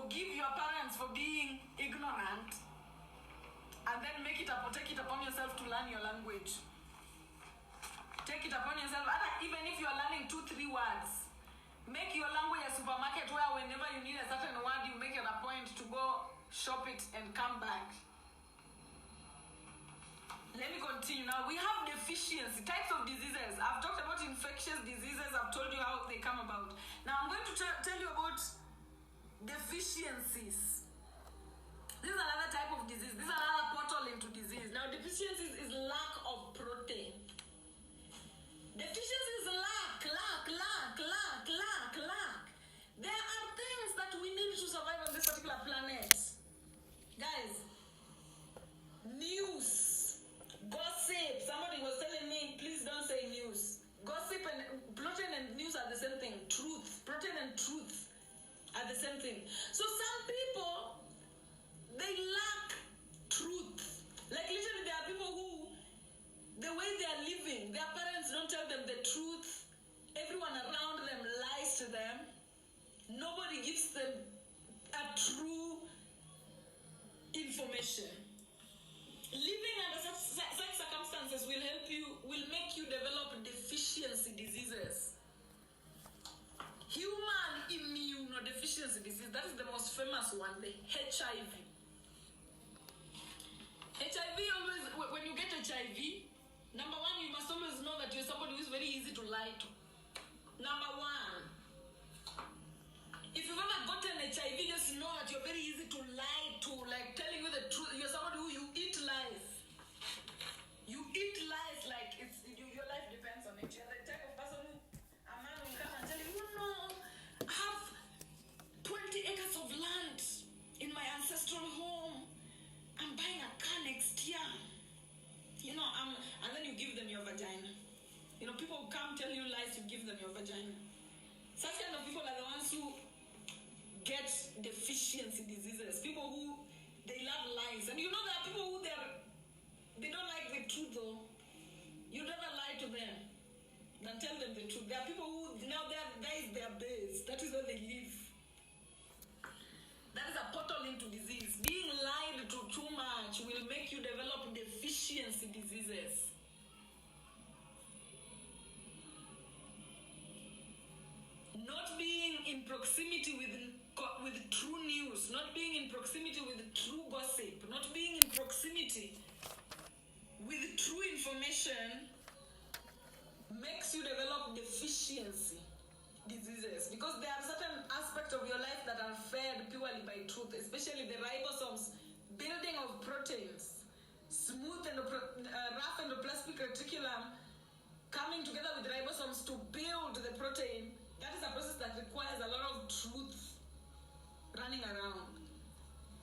forgive your parents for being ignorant, and then take it upon yourself to learn your language. Take it upon yourself, even if you are learning 2-3 words. Make your language a supermarket where whenever you need a certain word, you make it a point to go shop it and come back. Let me continue. Now, we have deficiency, types of diseases. I've talked about infectious diseases. I've told you how they come about. Now, I'm going to tell you about deficiencies. This is another type of disease. This is another portal into disease. Now, deficiencies is lack of protein. Deficiency is lack. There are things that we need to survive on this particular planet. Guys, news, gossip. Somebody was telling me, please don't say news. Gossip and protein and news are the same thing. Truth. Protein and truth are the same thing. So some people, they lack truth. Like literally there are people who, the way they are living, their parents don't tell them the truth. Everyone around them lies to them. Nobody gives them a true information. Living under such circumstances will make you develop deficiency diseases. Human immunodeficiency disease, that is the most famous one, the HIV. HIV always, when you get HIV, number one, you must always know that you're somebody who is very easy to lie to. Number one, if you've ever gotten HIV, just know that you're very easy to lie to, like telling you the truth. You're somebody who you eat lies. You eat lies like your life depends on it. You're the type of person who, a man will come and tell you, I have 20 acres of land in my ancestral home. I'm buying a car next year. And then you give them your vagina. People who come tell you lies, you give them your vagina. Such kind of people are the ones who get deficiency diseases. People who, they love lies. And there are people who they don't like the truth though. You'd rather lie to them than tell them the truth. There are people who, that is their base. That is where they live. That is a portal into disease. Being lied to too much will make you develop deficiency diseases. Not being in proximity with true news, not being in proximity with true gossip, not being in proximity with true information makes you develop deficiency diseases, because there are certain aspects of your life that are fed purely by truth, especially the ribosomes, building of proteins, smooth and rough endoplasmic reticulum coming together with ribosomes to build the protein. That is a process that requires a lot of truth running around.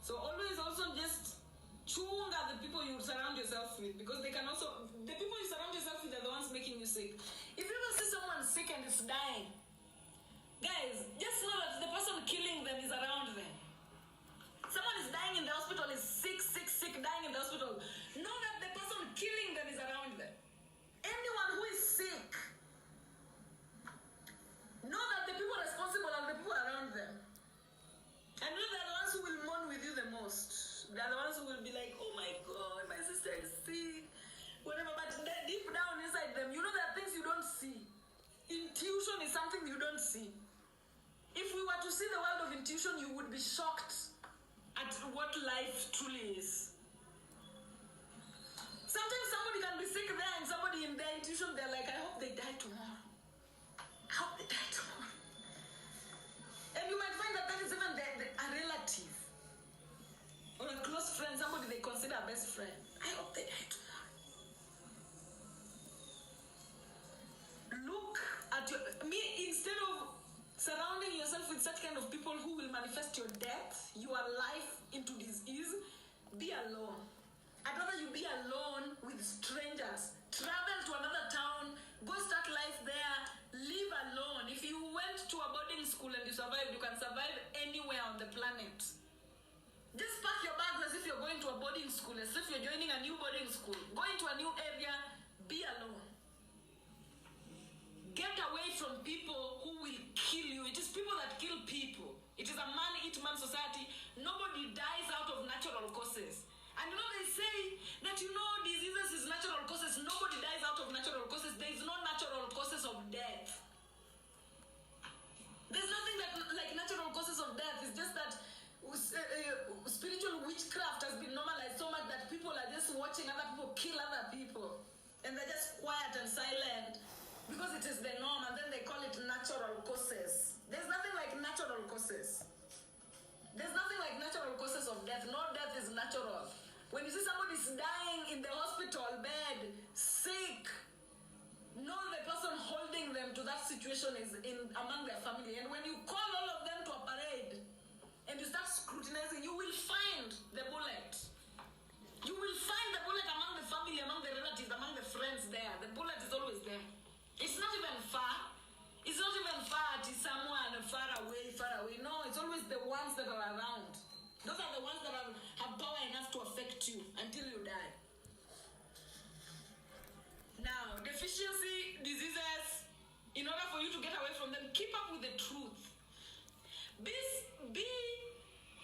So always also just chunga the people you surround yourself with, because the people you surround yourself with are the ones making you sick. If you ever see someone sick and is dying, guys, just know that the person killing them is around them. Someone is dying in the hospital, is sick, dying in the hospital. Know that the person killing them is around them. Anyone who is sick, know that the people responsible are the people around them. And know they're the ones who will mourn with you the most. They're the ones who will be like, oh my God, my sister is sick, whatever. But deep down inside them, there are things you don't see. Intuition is something you don't see. If we were to see the world of intuition, you would be shocked at what life truly is. Sometimes somebody can be sick there and somebody in their intuition, they're like, I hope they die tomorrow. I hope they die tomorrow. And you might find that is even a relative or a close friend, somebody they consider a best friend. I hope they die tomorrow. Look at instead of surrounding yourself with such kind of people who will manifest your death, your life into disease, be alone. I'd rather you be alone with strangers. Travel to another town, go start life there, live alone. If you went to a boarding school and you survived, you can survive anywhere on the planet. Just pack your bags as if you're going to a boarding school, as if you're joining a new boarding school. Go into a new area, be alone. Get away from people who will kill you. It is people that kill people. It is a man-eat-man society. But you know, diseases is natural causes. Nobody dies out of natural causes. There is no natural causes of death. There's nothing like natural causes of death. It's just that spiritual witchcraft has been normalized so much that people are just watching other people kill other people. And they're just quiet and silent because it is the norm, and then they call it natural causes. There's nothing like natural causes. There's nothing like natural causes of death. No death is natural. When you see somebody's dying in the hospital bed, sick, know the person holding them to that situation is among their family. And when you call all of them to a parade and you start scrutinizing, you will find the bullet. You will find the bullet among the family, among the relatives, among the friends there. The bullet is always there. It's not even far. It's not even far to someone far away, far away. No, it's always the ones that are around. Those are the ones that have power enough to affect you until you die. Now, deficiency diseases, in order for you to get away from them, keep up with the truth. Be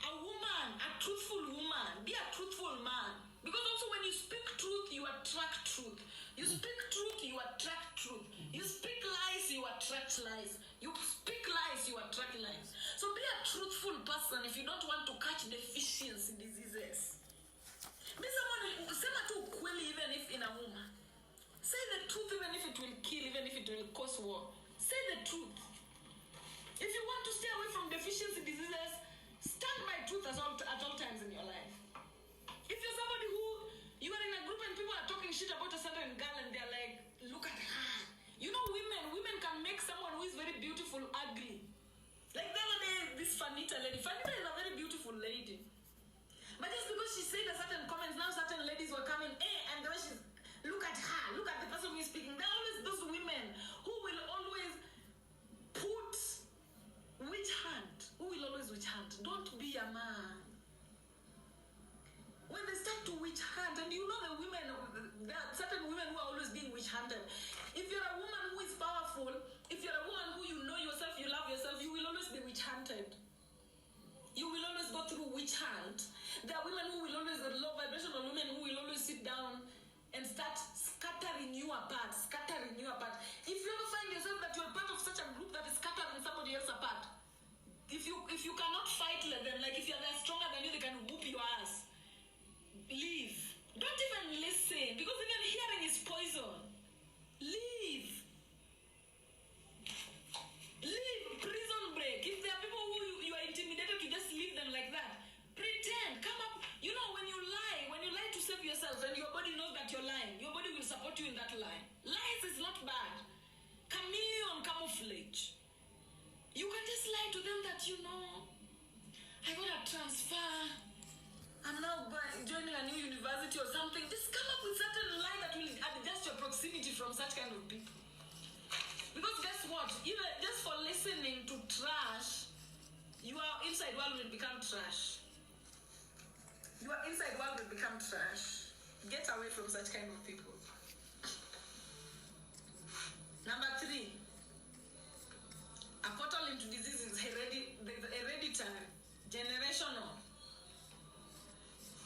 a woman, a truthful woman. Be a truthful man. Because also when you speak truth, you attract truth. You speak truth, you attract truth. You speak lies, you attract lies. You speak lies, you attract lies. So be a truthful person if you don't want to catch deficiency diseases. Be someone who say tu ukweli even if in a woman. Say the truth even if it will kill, even if it will cause war. Say the truth. If you want to stay away from deficiency diseases, stand by truth at all times in your life. If you're somebody who, you are in a group and people are talking shit about a certain girl and they're like, look at her. You know, women can make someone who is very beautiful ugly. Like the other day, this Fanita lady is a very beautiful lady. But just because she said a certain comments, now certain ladies were coming, and the way she's, look at her, look at the person who is speaking. There are always those women who will always put witch hunt. Who will always witch hunt? Don't be a man. When they start to witch hunt, and you know the women, there are certain women who are always being witch hunted. If you're a woman who is powerful, if you're a woman who you know yourself, you love yourself, you will always be witch hunted. You will always go through witch hunt. There are women who will always, low vibrational women who will always sit down and start scattering you apart, scattering you apart. If you ever find yourself that you're part of such a group that is scattering somebody else apart, if you cannot fight them, like if they're stronger than you, they can whoop your ass. Leave. Don't even listen, because even hearing is poison. Leave. Leave. Prison break. If there are people who you are intimidated to just leave them like that, pretend. Come up. You know, when you lie to save yourself and your body knows that you're lying, your body will support you in that lie. Lies is not bad. Chameleon camouflage. You can just lie to them that, you know, I got a transfer. I'm now joining a new university or something. Just come up with certain lie that will adjust your proximity from such kind of people. Because guess what? Even just for listening to trash, your inside world will become trash. Your inside world will become trash. Get away from such kind of people. Number 3. A portal into disease is hereditary, generational.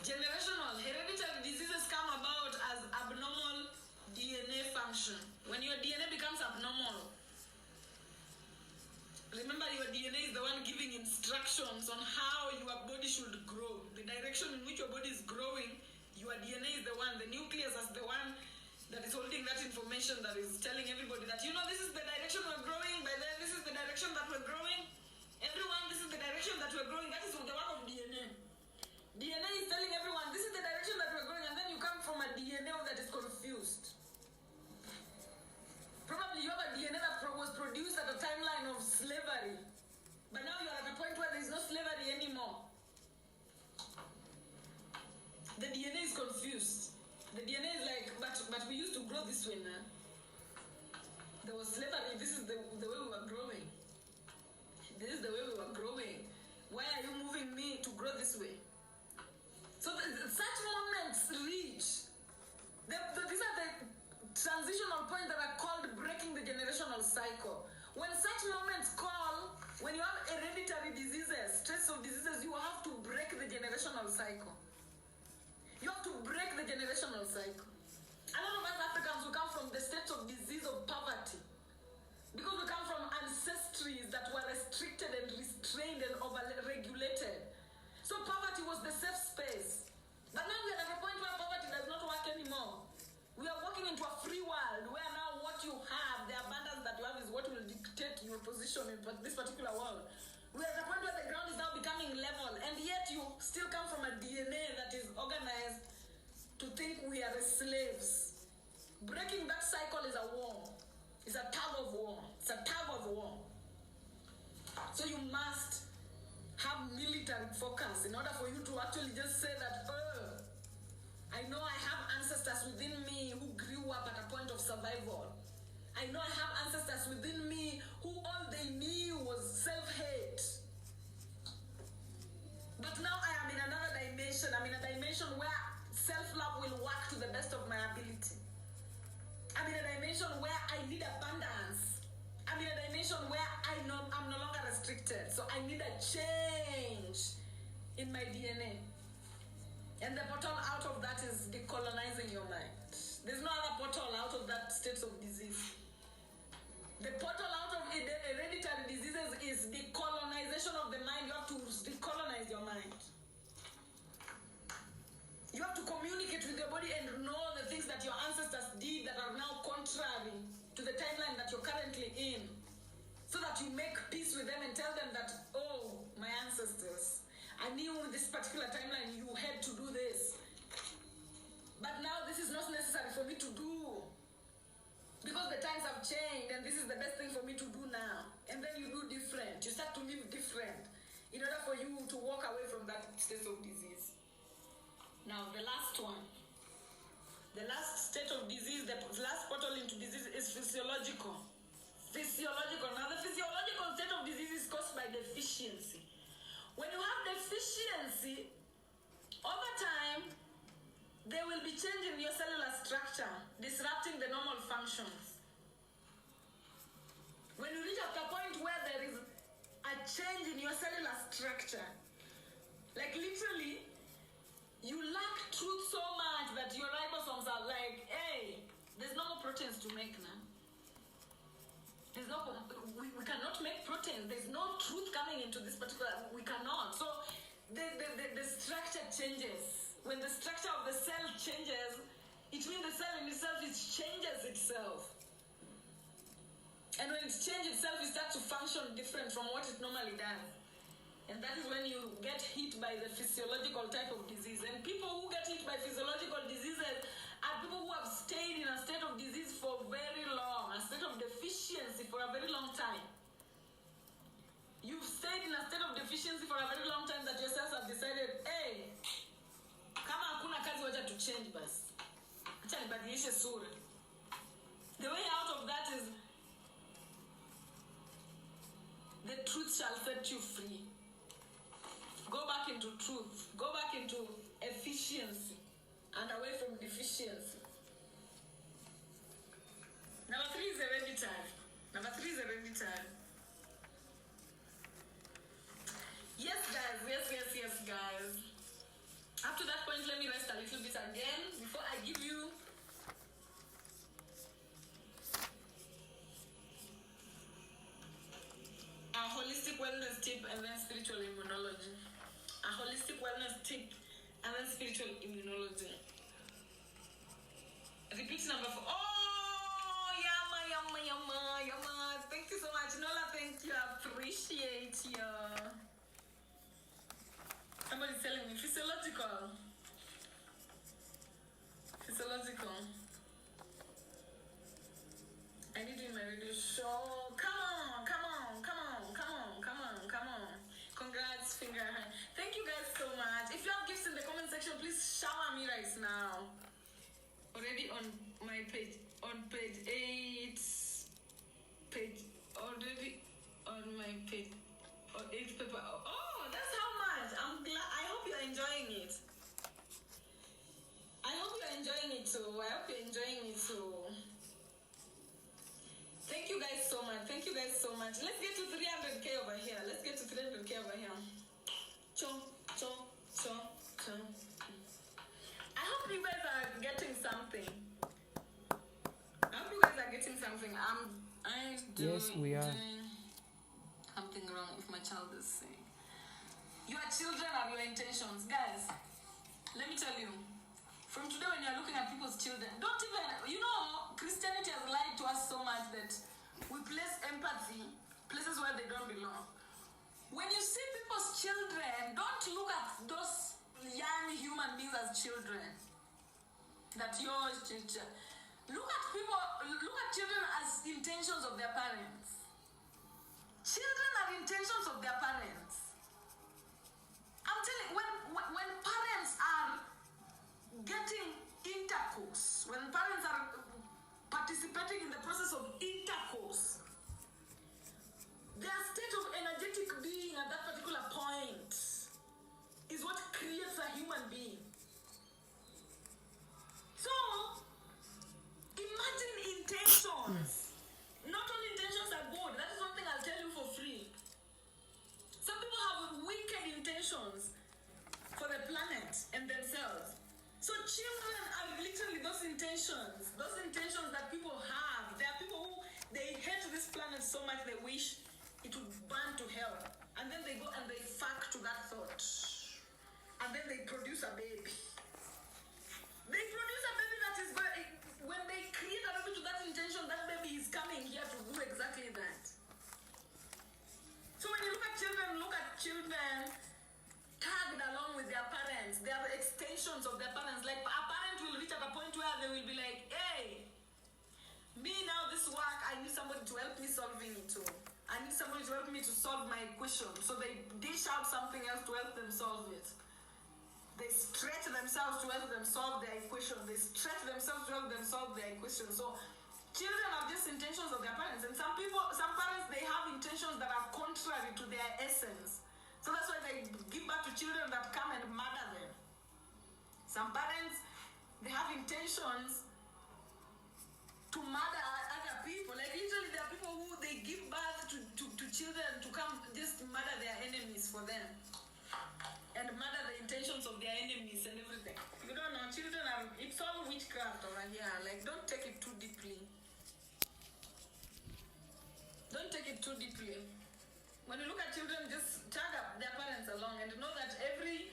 Generational, hereditary diseases come about as abnormal DNA function. When your DNA becomes abnormal, remember your DNA is the one giving instructions on how your body should grow. The direction in which your body is growing, your DNA is the one, the nucleus is the one that is holding that information, that is telling everybody that, you know, this is the direction we're growing, by then this is the direction that we're growing. Everyone, this is the direction that we're growing. That is the work of DNA. DNA is telling everyone, this is the direction that we're going, and then you come from a DNA that is confused. Probably you have a DNA that was produced at a timeline of slavery, but now you're at a point where there is no slavery anymore. The DNA is confused. The DNA is like, but we used to grow this way now. There was slavery, this is the way we were growing. This is the way we were growing. Why are you moving me to grow this way? So such moments reach. These are the transitional points that are called breaking the generational cycle. When such moments call, when you have hereditary diseases, stress of diseases, you have to break the generational cycle. You have to break break the generational cycle. A lot of us Africans who come from the state of disease of poverty, because we come from ancestries that were restricted and restrained and over-regulated. So poverty was the safe space. But now we are at a point where poverty does not work anymore. We are walking into a free world where now what you have, the abundance that you have, is what will dictate your position in this particular world. We are at a point where the ground is now becoming level, and yet you still come from a DNA that is organized to think we are slaves. Breaking that cycle is a war. It's a tug of war. It's a tug of war. So you must have military focus in order for you to actually just say that, I know I have ancestors within me who grew up at a point of survival. I know I have ancestors within me who all they knew was self-hate. But now I am in another dimension. I'm in a dimension where self-love will work to the best of my ability. I'm in a dimension where I need abundance. I'm in a dimension where I'm no longer restricted. So I need a change in my DNA. And the portal out of that is decolonizing your mind. There's no other portal out of that state of disease. The portal out of hereditary diseases is decolonization of the mind. You have to decolonize your mind. You have to communicate with your body and know the things that your ancestors did that are now contrary to the timeline that you're currently in, so that you make peace with them and tell them that, oh, my ancestors, I knew in this particular timeline you had to do this. But now this is not necessary for me to do, because the times have changed and this is the best thing for me to do now. And then you do different. You start to live different in order for you to walk away from that state of disease. Now, the last one. The last state of disease, the last portal into disease is physiological. Physiological. Now, the physiological state of disease is caused by deficiency. When you have deficiency, over time, there will be change in your cellular structure, disrupting the normal functions. When you reach at a point where there is a change in your cellular structure, like literally, you lack truth so much that your ribosomes are like, hey, there's no more proteins to make now. We cannot make proteins. There's no truth coming into this particular, we cannot. So the structure changes. When the structure of the cell changes, it means the cell in itself changes itself. And when it changes itself, it starts to function different from what it normally does. And that is when you get hit by the physiological type of disease. And people who get hit by physiological diseases are people who have stayed in a state of disease for very long, a state of deficiency for a very long time. You've stayed in a state of deficiency for a very long time that your cells have decided, hey, kama hakuna kazi wacha to change basi. Acha nibadilishe sura. The way out of that is the truth shall set you free. Go back into truth. Go back into efficiency and away from deficiency. Number 3 is hereditary. Yes, guys. Up to that point, let me rest a little bit again before I give you a holistic wellness tip and then spiritual immunology. A holistic wellness tip and then spiritual immunology. Repeat number 4. Oh, yama. Thank you so much. Nola, thank you. I appreciate you. Somebody's telling me physiological. I need you in my radio show. Come on. Congrats, finger. Thank you guys so much. If you have gifts in the comment section, please shower me right now. Already on my page, on page 8. Already on my page, on 8 paper. Oh, that's how much. I'm glad. I hope you're enjoying it. I hope you're enjoying it too. Thank you guys so much. Let's get to 300K over here. Chong. I hope you guys are Yes, we are. Doing something wrong if my child is saying. Your children are your intentions. Guys, let me tell you. From today when you're looking at people's children, don't even, Christianity has lied to us so much that we place empathy places where they don't belong. When you see people's children, don't look at those young human beings as children. That yours, children. Look at children as intentions of their parents. Children are intentions of their parents. I'm telling you, when parents are getting intercourse, when parents are participating in the process of intercourse, their state of energetic being at that particular point is what creates a human being. So, imagine intentions. Not all intentions are good. That is one thing I'll tell you for free. Some people have wicked intentions for the planet and themselves. So children are literally those intentions that people have. There are people who, they hate this planet so much they wish it would burn to hell. And then they go and they fuck to that thought. And then they produce a baby. They produce a baby that is, when they create a baby to that intention, that baby is coming here to do exactly that. So when you look at children tagged along with their parents. They are extensions of their parents. Like a parent will reach at a point where they will be like, hey, me now this work, I need somebody to help me solving it too. I need somebody to help me to solve my equation. So they dish out something else to help them solve it. They stretch themselves to help them solve their equation. They stretch themselves to help them solve their equation. So children have just intentions of their parents. And some parents, they have intentions that are contrary to their essence. So that's why they give birth to children that come and murder them. Some parents, they have intentions to murder other people. Like literally there are people who they give birth to children to come just murder their enemies for them. And murder the intentions of their enemies and everything. You don't know, children are, it's all witchcraft over here. Like don't take it too deeply. Don't take it too deeply. When you look at children, just tag up their parents along and know that every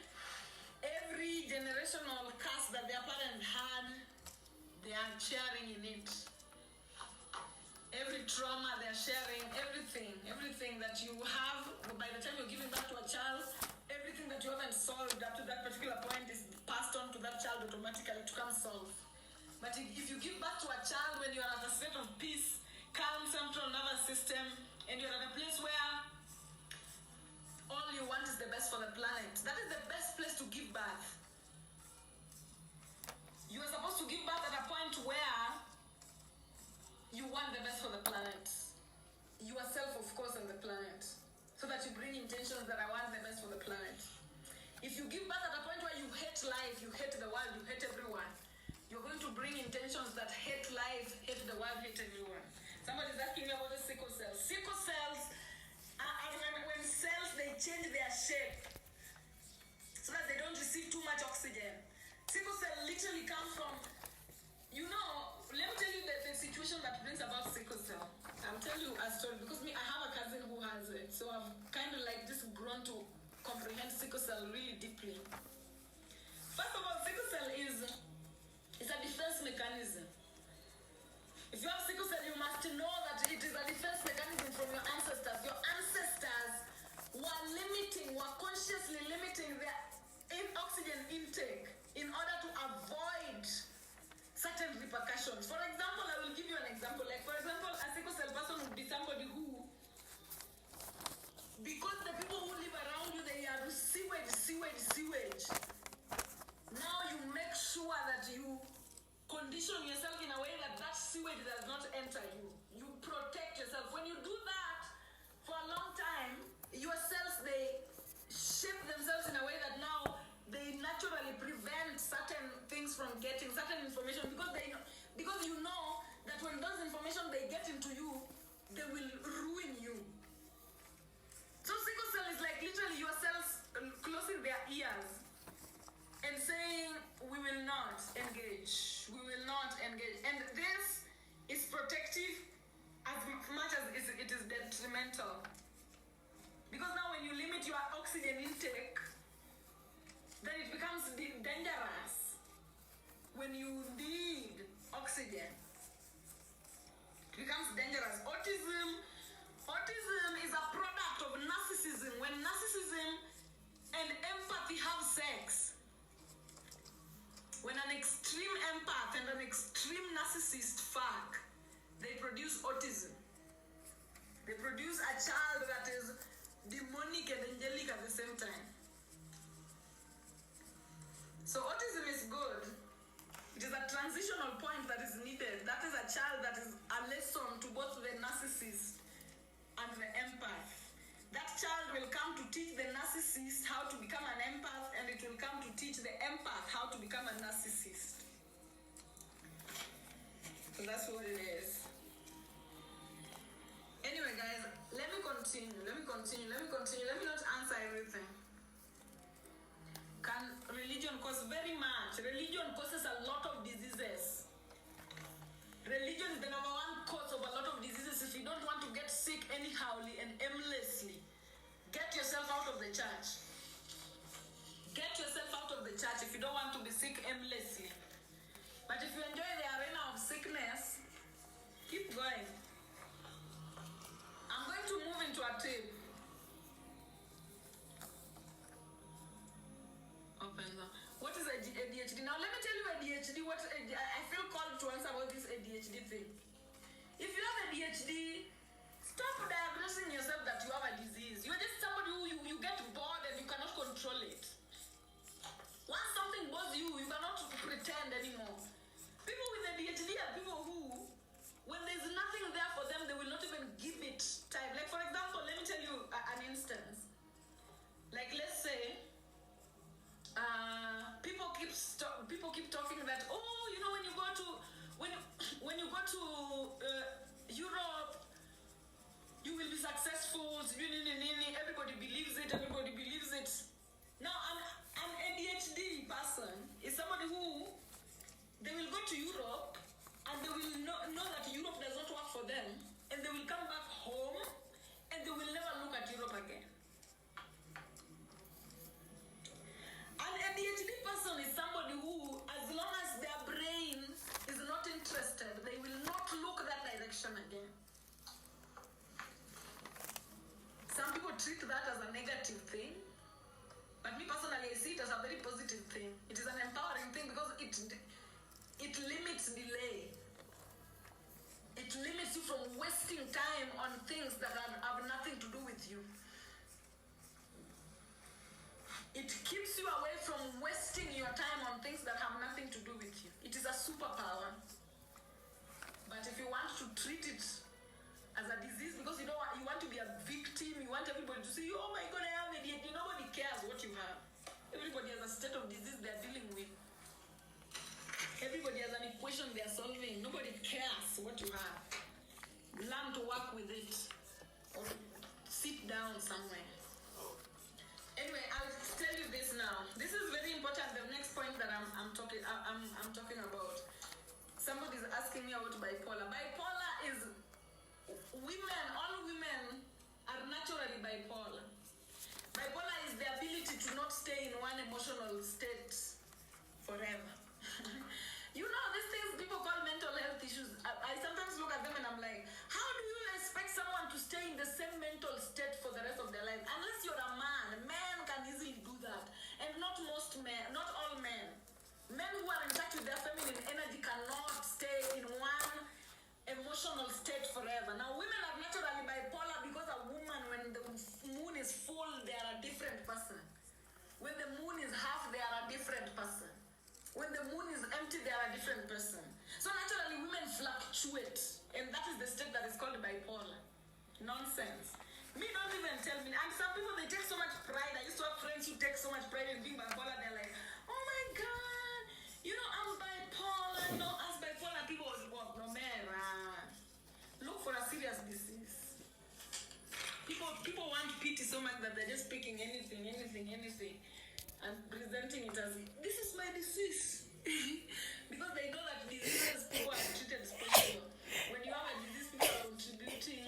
generational curse that their parents had, they are sharing in it. Every trauma they're sharing, everything that you have, by the time you're giving back to a child, everything that you haven't solved up to that particular point is passed on to that child automatically to come solve. But if you give back to a child when you're at a state of peace, calm central nervous system, and you're at a place where all you want is the best for the planet. That is the best place to give birth. You are supposed to give birth at a point where you want the best for the planet. Yourself, of course, and the planet. So that you bring intentions that I want the best for the planet. If you give birth at a point where you hate life, you hate the world, you hate everyone, you're going to bring intentions that hate life, hate the world, hate everyone. Somebody's asking me about the sickle cells. Sickle cells when cells, they change their shape so that they don't receive too much oxygen. Sickle cell literally comes from, let me tell you the situation that brings about sickle cell. I'll tell you a story because I have a cousin who has it. So I've kind of like just grown to comprehend sickle cell really deeply. First of all, sickle cell is a defense mechanism. If you have sickle cell, you must know that it is a defense mechanism from your ancestors. Your ancestors were consciously limiting their oxygen intake in order to avoid certain repercussions. For example, I will give you an example. Like, for example, a sickle cell person would be somebody who, because the people who live around you, they are sewage. Now you make sure that you condition yourself in a way that sewage does not enter you. You protect yourself. When you do that for a long time, your cells, they shape themselves in a way that now they naturally prevent certain things from getting certain information because you know that when those information they get into you, they will ruin you. So sickle cell is like literally your cells closing their ears and saying, we will not engage. We will not engage. And this is protective as much as it is detrimental. Because now when you limit your oxygen intake, then it becomes dangerous. When you need oxygen, it becomes dangerous. Autism is a product of narcissism. When narcissism and empathy have sex, when an extreme empath and an extreme narcissist fuck, they produce autism. They produce a child that is demonic and angelic at the same time. So autism is good. It is a transitional point that is needed. That is a child that is a lesson to both the narcissist and the empath. That child will come to teach the narcissist how to become an empath, and it will come to teach the empath how to become a narcissist. So that's what it is. Anyway, guys, let me continue. Let me not answer everything. Can religion cause very much? Religion causes a lot of diseases. Religion is the number one cause of a lot of diseases. If you don't want to get sick anyhowly and aimlessly, get yourself out of the church. Get yourself out of the church if you don't want to be sick aimlessly. But if you enjoy the arena of sickness, keep going. I'm going to move into a tip. What is ADHD? Now let me tell you ADHD. I feel called to answer about this ADHD thing. If you have ADHD, stop diagnosing yourself that you have a disease. You're just somebody who you get bored and you cannot control it. Once something bothers you, you cannot pretend anymore. People with ADHD are people who, when there's nothing there for them, they will not even give it time. Like for example, let me tell you an instance. Like let's say, people keep talking that, oh, you know, when you go to Europe, you will be successful. Everybody believes it. Now an ADHD person is somebody who they will go to Europe and they will know that Europe does not work for them, and they will come back home and they will never look at Europe again. An ADHD person is somebody who, as long as their brain is not interested, they will not look that direction again. Some people treat that as a negative thing, but me personally, I see it as a very positive thing. It is an empowering thing because it limits delay. It limits you from wasting time on things that have nothing to do with you. It keeps you away from wasting your time on things that have nothing to do with you. It is a superpower. But if you want to treat it as a disease, because you want to be a victim, you want everybody to say, oh my God, I have ADHD. Nobody cares what you have. Everybody has a state of disease they're dealing with. Everybody has an equation they're solving. Nobody cares what you have. Learn to work with it. Or sit down somewhere. Anyway, I'll tell you this now. This is very important. The next point that I'm talking about. Somebody's asking me about bipolar. Bipolar is women. All women are naturally bipolar. Bipolar is the ability to not stay in one emotional state forever. You know, these things people call mental health issues. I sometimes look at them and I'm like, how do you expect someone to stay in the same mental state for the rest of their life? Unless you're a man. Men can easily do that. And not most men, not all men. Men who are in touch with their feminine energy cannot stay in one emotional state forever. Now, women are naturally bipolar because a woman, when the moon is full, they are a different person. When the moon is half, they are a different person. When the moon is empty, they are a different person. So naturally, women fluctuate. And that is the state that is called bipolar. Nonsense. Me, don't even tell me. And some people, they take so much pride. I used to have friends who take so much pride in being bipolar. They're like, oh my God, you know, I'm bipolar. No, as bipolar people was what? No, man. Look for a serious disease. People want pity so much that they're just picking anything, and presenting it as, this is my disease. Because they know that diseases, people are treated special. When you have a disease, people are contributing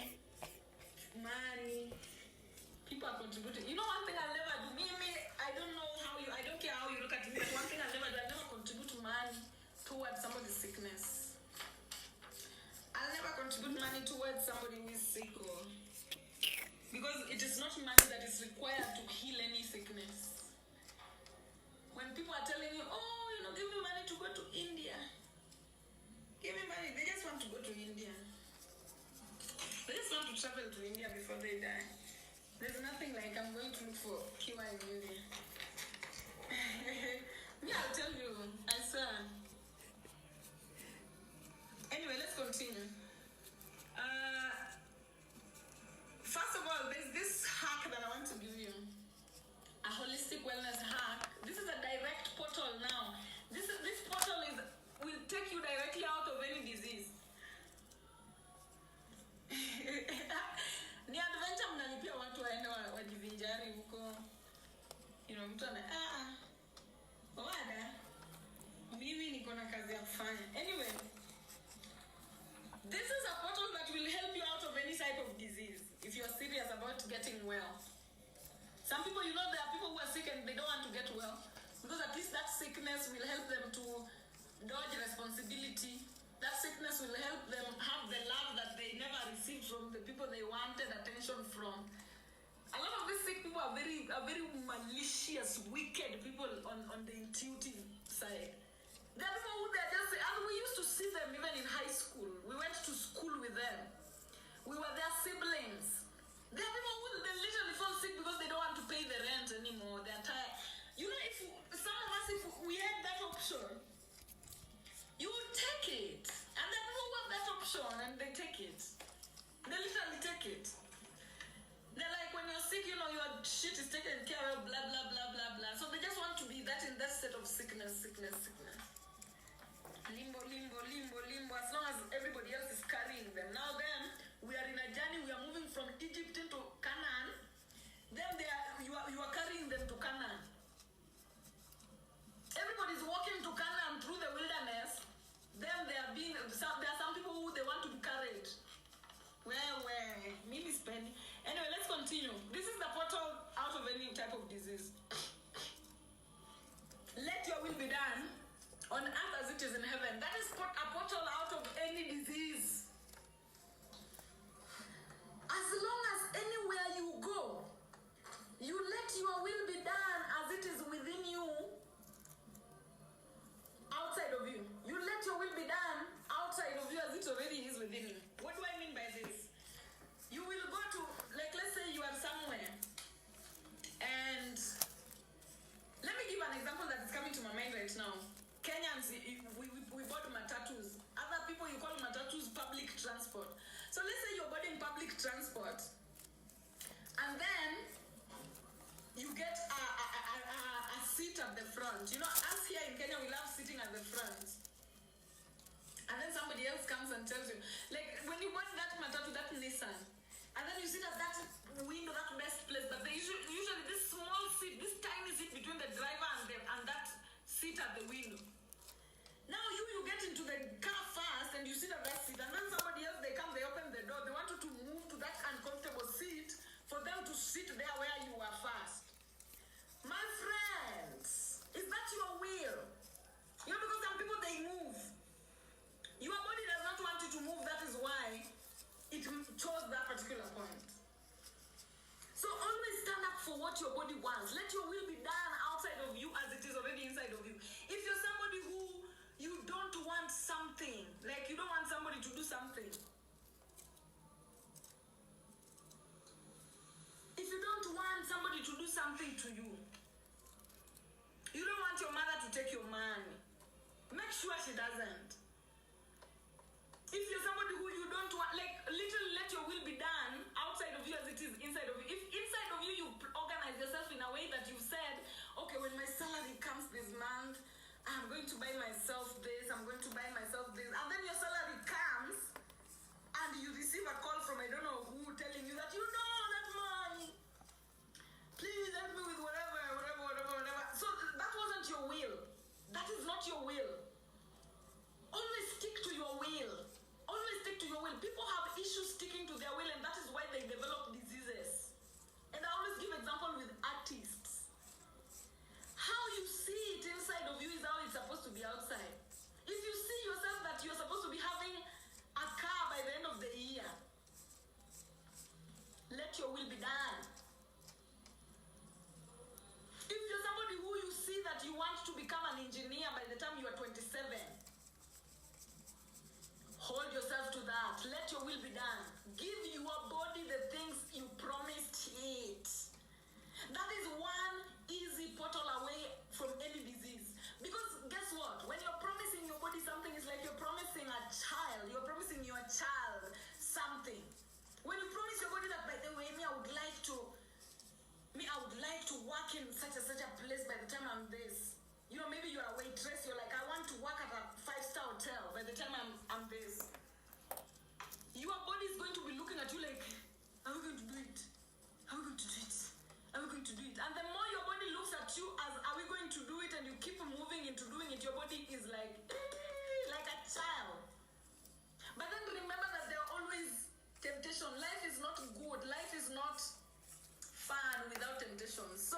money towards somebody who is sick, or because it is not money that is required to heal any sickness. When people are telling you, oh, give me money to go to India. Give me money. They just want to go to India. They just want to travel to India before they die. There's nothing like I'm going to look for cure in India. Yeah, I'll tell you. I swear. Anyway, let's continue. First of all, there's this hack that I want to give you. A holistic wellness hack. This is a direct portal now. This portal will take you directly out of any disease. Ni adventure mnalipia watu waende wajivinjari huko. Mtu wada. Mimi niko na kazi ya kufanya. Anyway, this is a portal that will help you out of any type of disease if you're serious about getting well. Some people, there are people who are sick and they don't want to get well because at least that sickness will help them to dodge responsibility. That sickness will help them have the love that they never received from the people they wanted attention from. A lot of these sick people are very malicious, wicked people on the intuitive side. There are people who they're just, and we used to see them even in high school. We went to school with them. We were their siblings. There are people who they literally fall sick because they don't want to pay the rent anymore. They're tired. If some of us, if we had that option, you would take it. And there are people who have that option and they take it. They literally take it. They're like, when you're sick, your shit is taken care of, blah, blah, blah, blah, blah. So they just want to be in that state of sickness. Limbo, as long as everybody else is carrying them. Now then, we are in a journey, we are moving from Egypt into Canaan. Then you are carrying them to Canaan. Everybody's walking to Canaan through the wilderness. Then there are some people who they want to be carried. Where? Mimi spend. Anyway, let's continue. This is the portal out of any type of disease. Let your will be done on earth as it is in heaven. That is a portal out of any disease. As long as anywhere you go, you let your will be done as it is within you, outside of you. You let your will be done outside of you as it already is within you. What do I mean by this? You will go to, let's say you are somewhere, and let me give an example that is coming to my mind right now. Kenyans, we bought matatus. Other people, you call matatus public transport. So let's say you're boarding public transport, and then you get a seat at the front. Us here in Kenya, we love sitting at the front. And then somebody else comes and tells you, like when you bought that matatu, that Nissan, and then you sit at that window, that best place, but they usually this small seat, this tiny seat between the driver and that seat at the window. Now you get into the car first and you sit at that seat, and then somebody else, they come, they open the door, they want you to move to that uncomfortable seat for them to sit there where you were first. My friends, is that your will? Because some people, they move. Your body does not want you to move, that is why it chose that particular point. So always stand up for what your body wants. Let your will be done outside of you as it is already inside of you. If you're somebody who you don't want something, like you don't want somebody to do something. If you don't want somebody to do something to you, you don't want your mother to take your money, make sure she doesn't. If you're somebody who you don't want, literally let your will be done outside of you as it is inside of you. If inside of you, you organize yourself in a way that you've said, okay, when my salary comes this month, I'm going to buy myself this, I'm going to buy myself this. And then your salary comes, and you receive a call from I don't know who telling you that that money. Please help me with whatever. So that wasn't your will. That is not your will. Always stick to your will. Always stick to your will. People have issues sticking to their will, and that is why they develop diseases. And I always give example with artists. How you see it inside of you is how it's supposed to be outside. If you see yourself that you're supposed to be having a car by the end of the year, let your will be done. If you're somebody who you see that you want to become an engineer by the time you are 27, hold yourself to that. Let your will be done. Give your body the things you promised it. That is one easy portal away from any disease. Because guess what? When you're promising your body something, it's like you're promising a child. You're promising your child something. When you promise your body that, by the way, I would like to work in such a place by the time I'm this. You know, maybe you're a waitress, you're like, I want to work at a 5-star hotel by the time I'm this. Your body is going to be looking at you like, are we going to do it? Are we going to do it? Are we going to do it? And the more your body looks at you as, are we going to do it? And you keep moving into doing it, your body is like a child. But then remember that there are always temptation. Life is not good. Life is not fun without temptation. So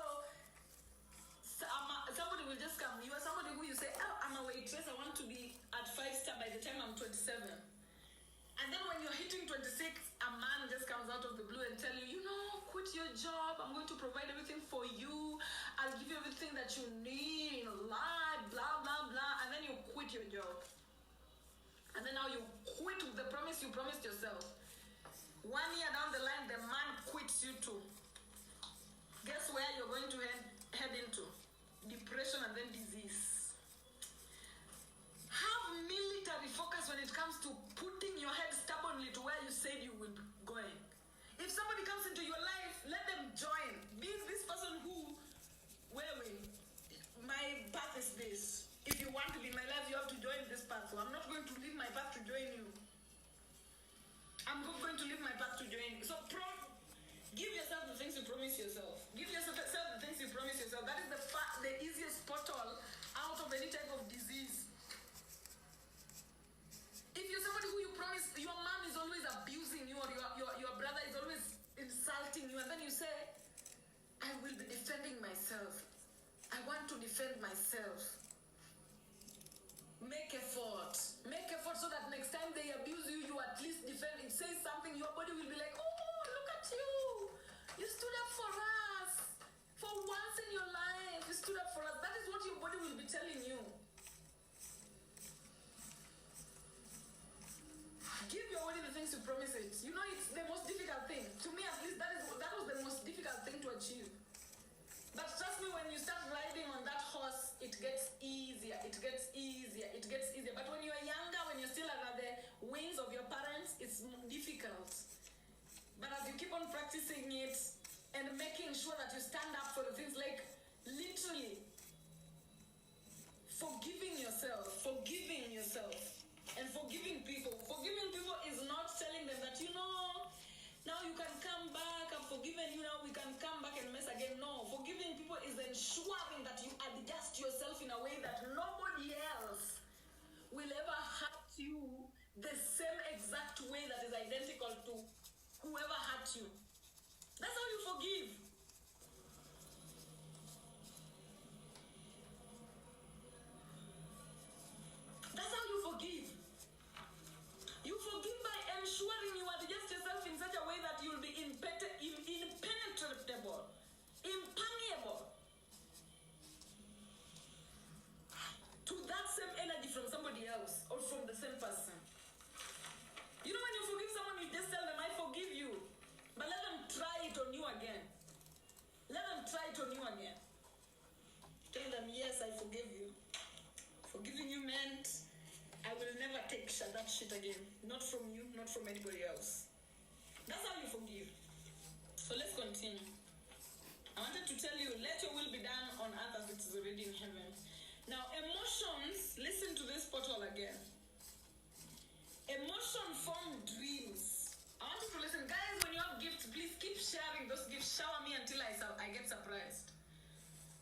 somebody will just come. You are somebody who you say, oh, I'm a waitress. I want to be at 5-star by the time I'm 27. And then when you're hitting 26, a man just comes out of the blue and tell you, you know, quit your job. I'm going to provide everything for you. I'll give you everything that you need in life, blah, blah, blah. And then you quit your job. And then now you quit with the promise you promised yourself. 1 year down the line, the man quits you too. Guess where you're going to head into? Depression and then disease. Have military focus when it comes to putting your head stubbornly to where you said you would be going. If somebody comes into your life, let them join. Be this person who, my path is this. If you want to be in my life, you have to join this path. So I'm not going to leave my path to join you. I'm going to leave my path to join you. So give yourself the things you promise yourself. Give yourself the things you promise yourself. That is the easiest portal out of any type of disease. If you're somebody who you promise, your mom is always abusing you, or your brother is always insulting you, and then you say, I will be defending myself. I want to defend myself. Make effort. Make effort so that next time they abuse you, you at least defend. It says something, your body will be like, oh, look at you. You stood up for us. For once in your life, you stood up for us. That is what your body will be telling you. Give your body the things you promise it. You know, it's the most difficult thing. To me, at least, that was the most difficult thing to achieve. But trust me, when you start riding on that horse, it gets easier. It gets easier. It gets easier. But when you are younger, when you're still under the wings of your parents, it's difficult. But as you keep on practicing it and making sure that you stand up for the things, like literally forgiving yourself, and forgiving people. Forgiving people is not telling them that, you know, now you can come back, I've forgiven you, now we can come back and mess again. No, forgiving people is ensuring that you adjust yourself in a way that nobody else will ever hurt you the same exact way that is identical to whoever hurt you. That's how you forgive. That's how you forgive. You forgive by ensuring you adjust yourself in such a way that you'll be impenetrable, impermeable to that same energy from somebody else or from the same person. You know, when you forgive someone, you just tell them, I forgive you. But let them try it on you again. Let them try it on you again. Tell them, yes, I forgive you. Forgiving you meant I will never take that shit again. Not from you, not from anybody else. That's how you forgive. So let's continue. I wanted to tell you, let your will be done on earth as it is already in heaven. Now, emotions, listen to this portal again. Emotion form dreams. I want you to listen. Guys, when you have gifts, please keep sharing those gifts. Shower me until I get surprised.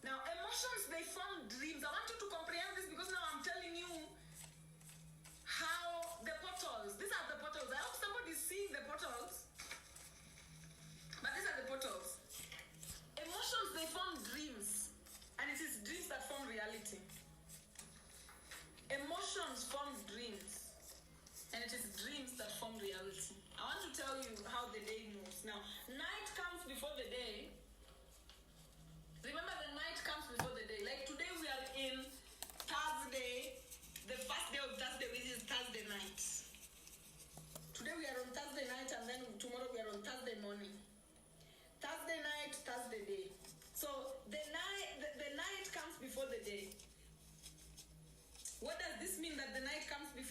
Now, emotions, they form dreams. I want you to comprehend this because now I'm telling you how the portals, these are the portals. I hope somebody's seeing the portals. But these are the portals. Emotions, they form dreams. And it is dreams that form reality. Emotions form dreams. And it is dreams that form reality. I want to tell you how the day moves. Now, night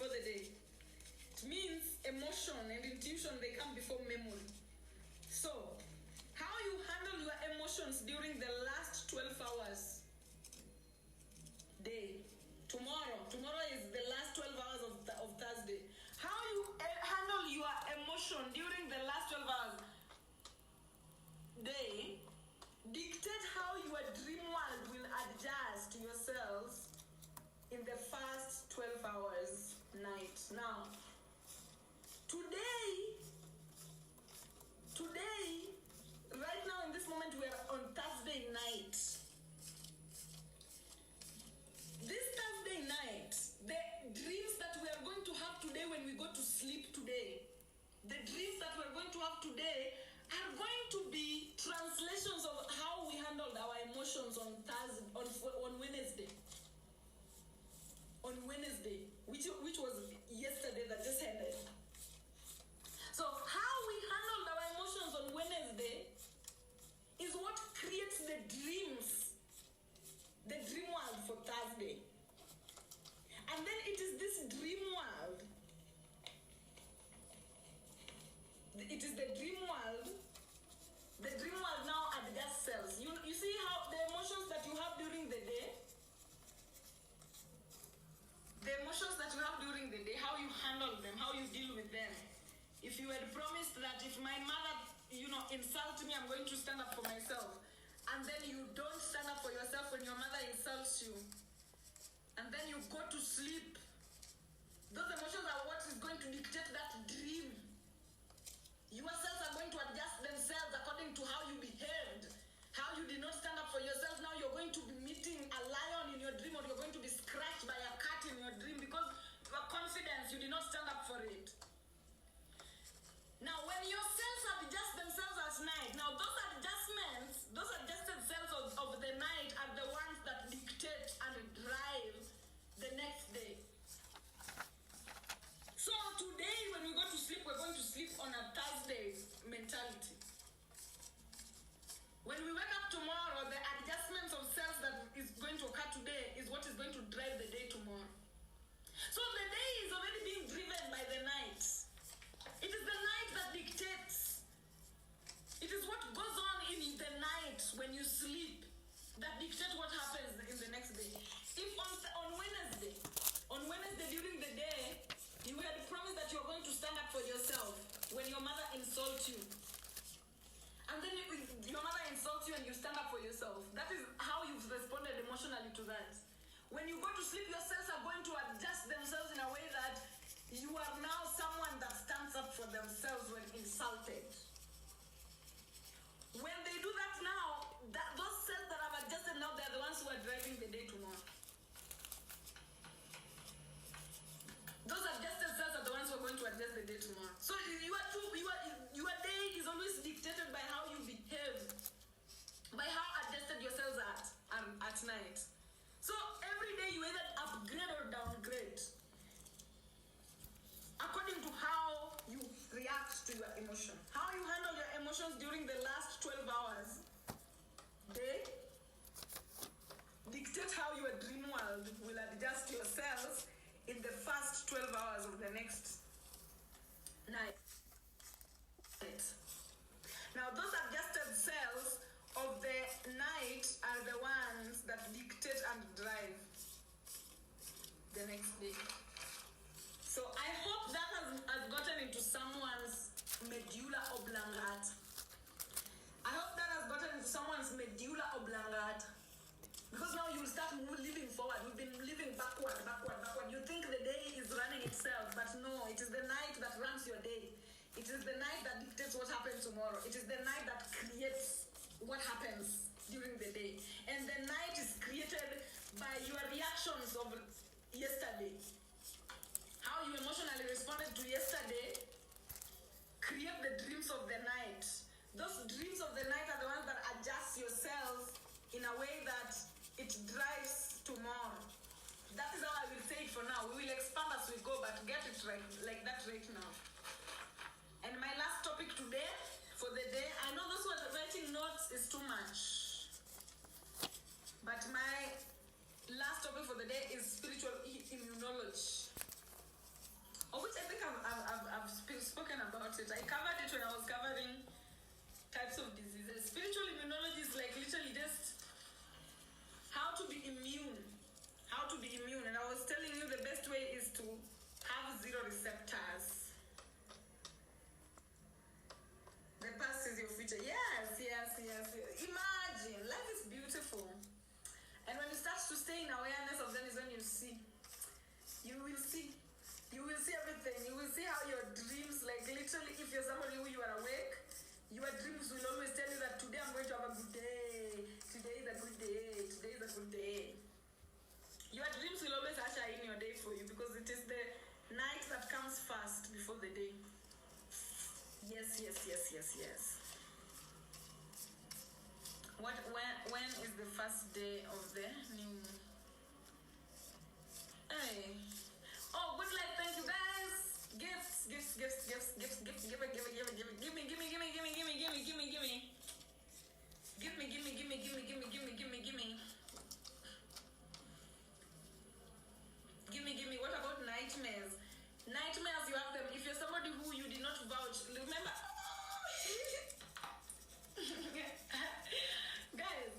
before the day. It means emotion and intuition, they come before memory. So, how you handle your emotions during the last 12 hours day. Tomorrow is the last 12 hours of Thursday. How you handle your emotion during the last 12 hours day dictate how your dream world will adjust yourselves in the first 12 hours night. Now, today, right now in this moment, we are on Thursday night. This Thursday night, the dreams that we are going to have today when we go to sleep today, the dreams that we're going to have today are going to be translations of how we handled our emotions on Wednesday. On Wednesday, which was yesterday that just ended. So how we handled our emotions on Wednesday is what creates the dream world for Thursday. And then it is this dream world. It is the dream world. The dream world now adjusts cells. You see how the emotions that you have during the day, how you handle them, how you deal with them. If you had promised that if my mother, insults me, I'm going to stand up for myself, and then you don't stand up for yourself when your mother insults you, and then you go to sleep, those emotions are what is going to dictate that dream. Your cells are going to adjust themselves according to how you behaved, how you did not stand up for yourself. Now you're going to be meeting a lion in your dream, or you're going to be scratched by a cat in your dream because your confidence, you did not stand up for it. Now, when your cells adjust themselves at night, now those adjustments, those adjusted cells of the night are the ones that dictate and drive the next day. So today, when we go to sleep, we're going to sleep on a Thursday mentality. When we wake up tomorrow, the adjustments of cells that is going to occur today is what is going to drive the day tomorrow. So the day is already being driven by the night. It is the night that dictates. It is what goes on in the night when you sleep that dictates what happens in the next day. If on Wednesday during the day, you had promised that you're going to stand up for yourself when your mother insults you, and then your mother insults you and you stand up for yourself, that is how you've responded emotionally to that. When you go to sleep, your cells are going to adjust themselves in a way that you are now someone that stands up for themselves when insulted. When they do that now, those cells that have adjusted now, they're the ones who are driving the day tomorrow. Those adjusted cells are the ones who are going to adjust the day tomorrow. So your day is always dictated by how you behave, by how adjusted your cells are at night. So every day you either upgrade or downgrade according to how you react to your emotion. How you handle your emotions during the last 12 hours day dictate how your dream world will adjust your cells in the first 12 hours of the next night. Now those adjusted cells of the night are the ones that dictate and drive the next day. So I hope that has gotten into someone's medulla oblongata. I hope that has gotten into someone's medulla oblongata. Because now you will start living forward. We've been living backward. You think the day is running itself, but no, it is the night that runs your day. It is the night that dictates what happens tomorrow. It is the night that creates what happens during the day. And the night is created by your reactions of yesterday. How you emotionally responded to yesterday create the dreams of the night. Those dreams of the night are the ones that adjust yourself in a way that it drives tomorrow. That is how I will say it for now. We will expand as we go, but get it right, like that right now. And my last topic today, for the day, I know those who are writing notes is too much, but my last topic for the day is spiritual immunology. spoken about it. I covered it when I was covering types of diseases. Spiritual immunology is like literally just how to be immune. How to be immune. And I was telling you the best way is to have 0 receptors. The past is your future. Yes. Imagine. Life is beautiful. And when you start to stay in awareness of them is when you see. You will see everything. You will see how your dreams, like literally, if you're somebody who you are awake, your dreams will always tell you that today I'm going to have a good day. Today is a good day. Today is a good day. Your dreams will always usher in your day for you because it is the night that comes first before the day. Yes. When is the first day of the new? Hey. Oh, good luck, thank you guys. Gifts. Give me. What about nightmares? Nightmares, you have them. If you're somebody who you did not vouch, remember. Guys,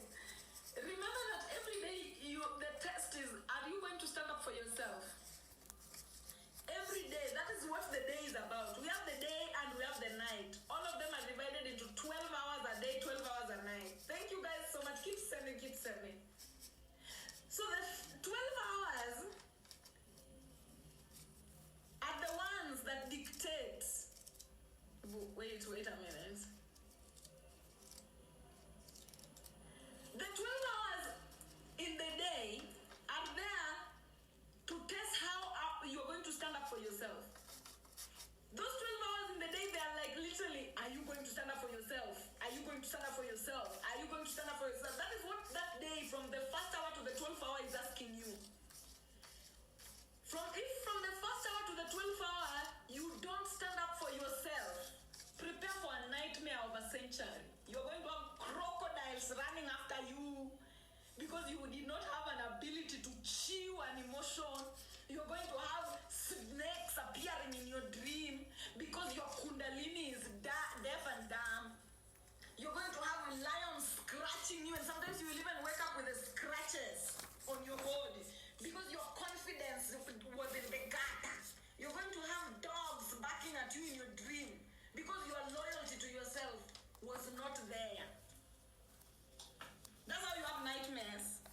remember that every day the test is, are you going to stand up for yourself? Every day, that is what the day is about. We have the day and we have the night. All of them are divided into 12 hours a day, 12 hours a night. Thank you guys so much. Keep sending. So the 12 hours are the ones that dictate. Wait a minute. The 12 hours in the day are there to test how you're going to stand up for yourself. Those 12 hours in the day, they are like literally, are you going to stand up for yourself? Are you going to stand up for yourself? Are you going to stand up for yourself? That is what that day from the first hour to the 12th hour is asking you. If from the first hour to the 12th hour, you don't stand up for yourself, prepare for a nightmare of a century. You're going to have crocodiles running after you because you did not have an ability to chew an emotion. You're going to have snakes appearing in your dream because your kundalini is deaf and dumb. You're going to have lions scratching you, and sometimes you will even wake up with the scratches on your body because your confidence was in the gutter. You're going to have dogs barking at you in your dream because your loyalty to yourself was not there. That's how you have nightmares.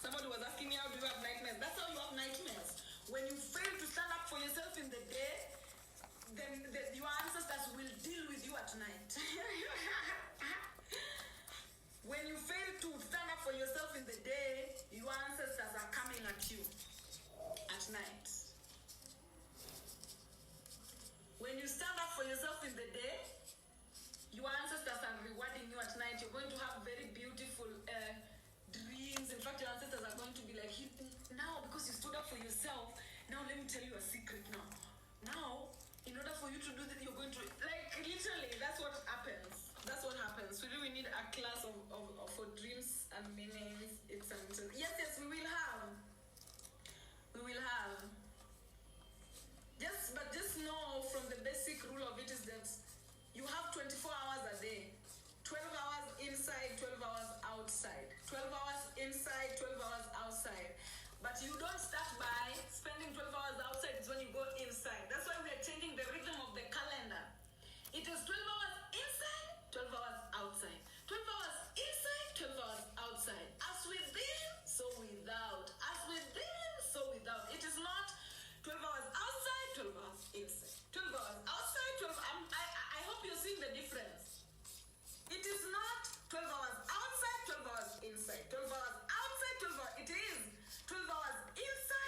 Somebody was asking me, how do you have nightmares? That's how you have nightmares. When you fail to stand up for yourself in the day, then your ancestors will deal with you at night. When you fail to stand up for yourself in the day, your ancestors are coming at you at night. When you stand up for yourself in the day, your ancestors are rewarding you at night. You're going to have very beautiful dreams. In fact, your ancestors are going to be like, now because you stood up for yourself, now let me tell you a secret now. Now, in order for you to do this, you're going to, like literally, that's what happens. That's what happens. We really need a class for dreams and meanings. Yes, we will have. But just know from the basic rule of it is that you have 24 hours a day. 12 hours inside, 12 hours outside. 12 hours inside, 12 hours outside. But you don't start by spending 12 hours outside, it's when you go inside. That's why we are changing the rhythm of the calendar. It is 12 hours inside, 12 hours outside. 12 hours inside, 12 hours outside. As within, so without. As within, so without. It is not 12 hours outside, 12 hours inside. 12 hours outside, 12 I hope you're seeing the difference. It is not 12 hours outside, 12 hours inside. 12 hours outside, 12 hours. It is 12 hours inside.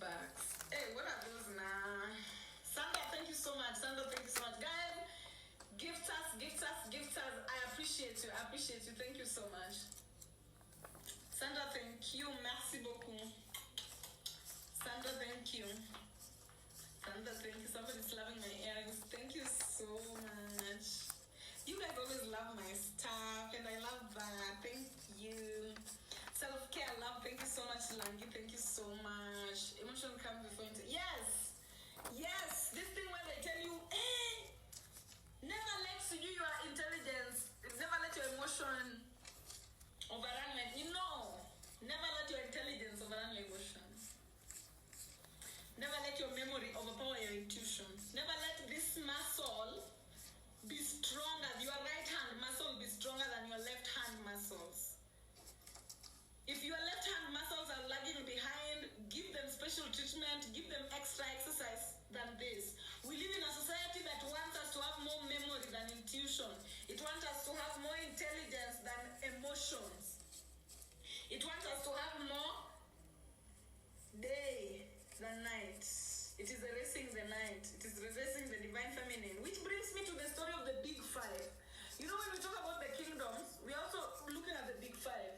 backs. Hey, what are those now? Sandra, thank you so much. Sandra, thank you so much. Guys, gift us. I appreciate you. Thank you so much. Sandra, thank you. Merci beaucoup. Sandra, thank you. Sandra, thank you. Somebody's loving my earrings. Thank you so much. You guys always love my stuff, and I love that. Thank you. Self-care, love. Thank you so much, Langi. Thank you so much. Emotion comes before intelligence. Yes. This thing where they tell you, hey, never let your intelligence, never let your emotion overrun. Never let your intelligence overrun your emotion. Never let your memory overpower your intuition. Never let this muscle be stronger. Your right hand muscle be stronger than your left hand muscles. If your left hand muscles are lagging behind, give them special treatment, give them extra exercise than this. We live in a society that wants us to have more memory than intuition. It wants us to have more intelligence than emotions. It wants us to have more day than night. It is erasing the night. It is erasing the divine feminine. Which brings me to the story of the big five. You know, when we talk about the kingdoms, we're also looking at the big five.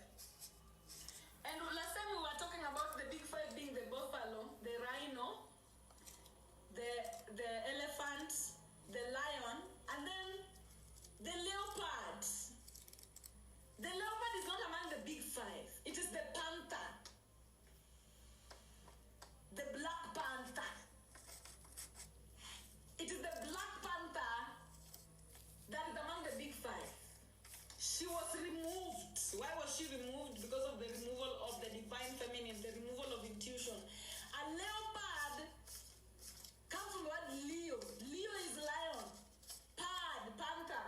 And last time we were talking about the big five being the buffalo, the rhino, the elephant, the lion, and then the leopard. The leopard is not among the big five. It is the panther. The black panther. It is the black panther that is among the big five. She was removed. Why was she removed? Because of the removal of the divine feminine, the removal of intuition. A leopard comes from the word Leo. Leo is lion. Panther.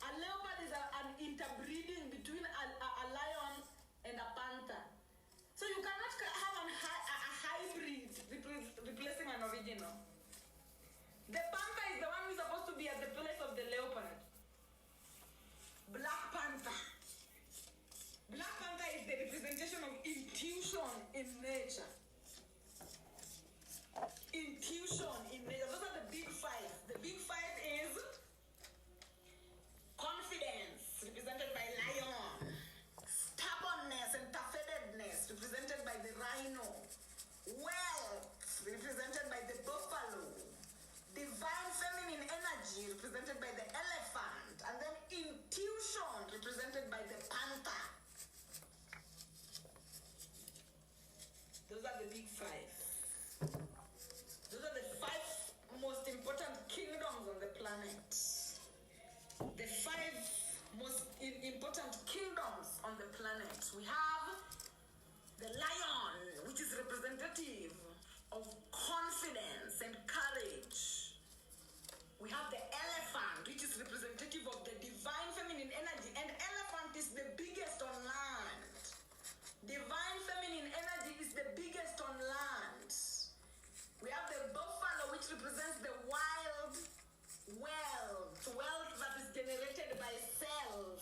A leopard is an interbreeding between a lion and a panther. So you cannot have a hybrid replacing an original. The panther is the one who's supposed to be at the place of the leopard. Black panther. Black panther is the representation of intuition in nature. Those are the big five. The big five is confidence, represented by lion. Stubbornness and tough-headedness, represented by the rhino. Wealth, represented by the buffalo. Divine feminine energy, represented by the elephant. And then intuition, represented by the panther. Those are the big five. Those are the five most important kingdoms on the planet. The five most important kingdoms on the planet. We have the lion, which is representative of confidence and courage. We have the elephant, which is representative of the divine feminine energy. And elephant is the biggest on land. Divine feminine energy is the biggest on land. We have the buffalo, which represents the wild wealth that is generated by self.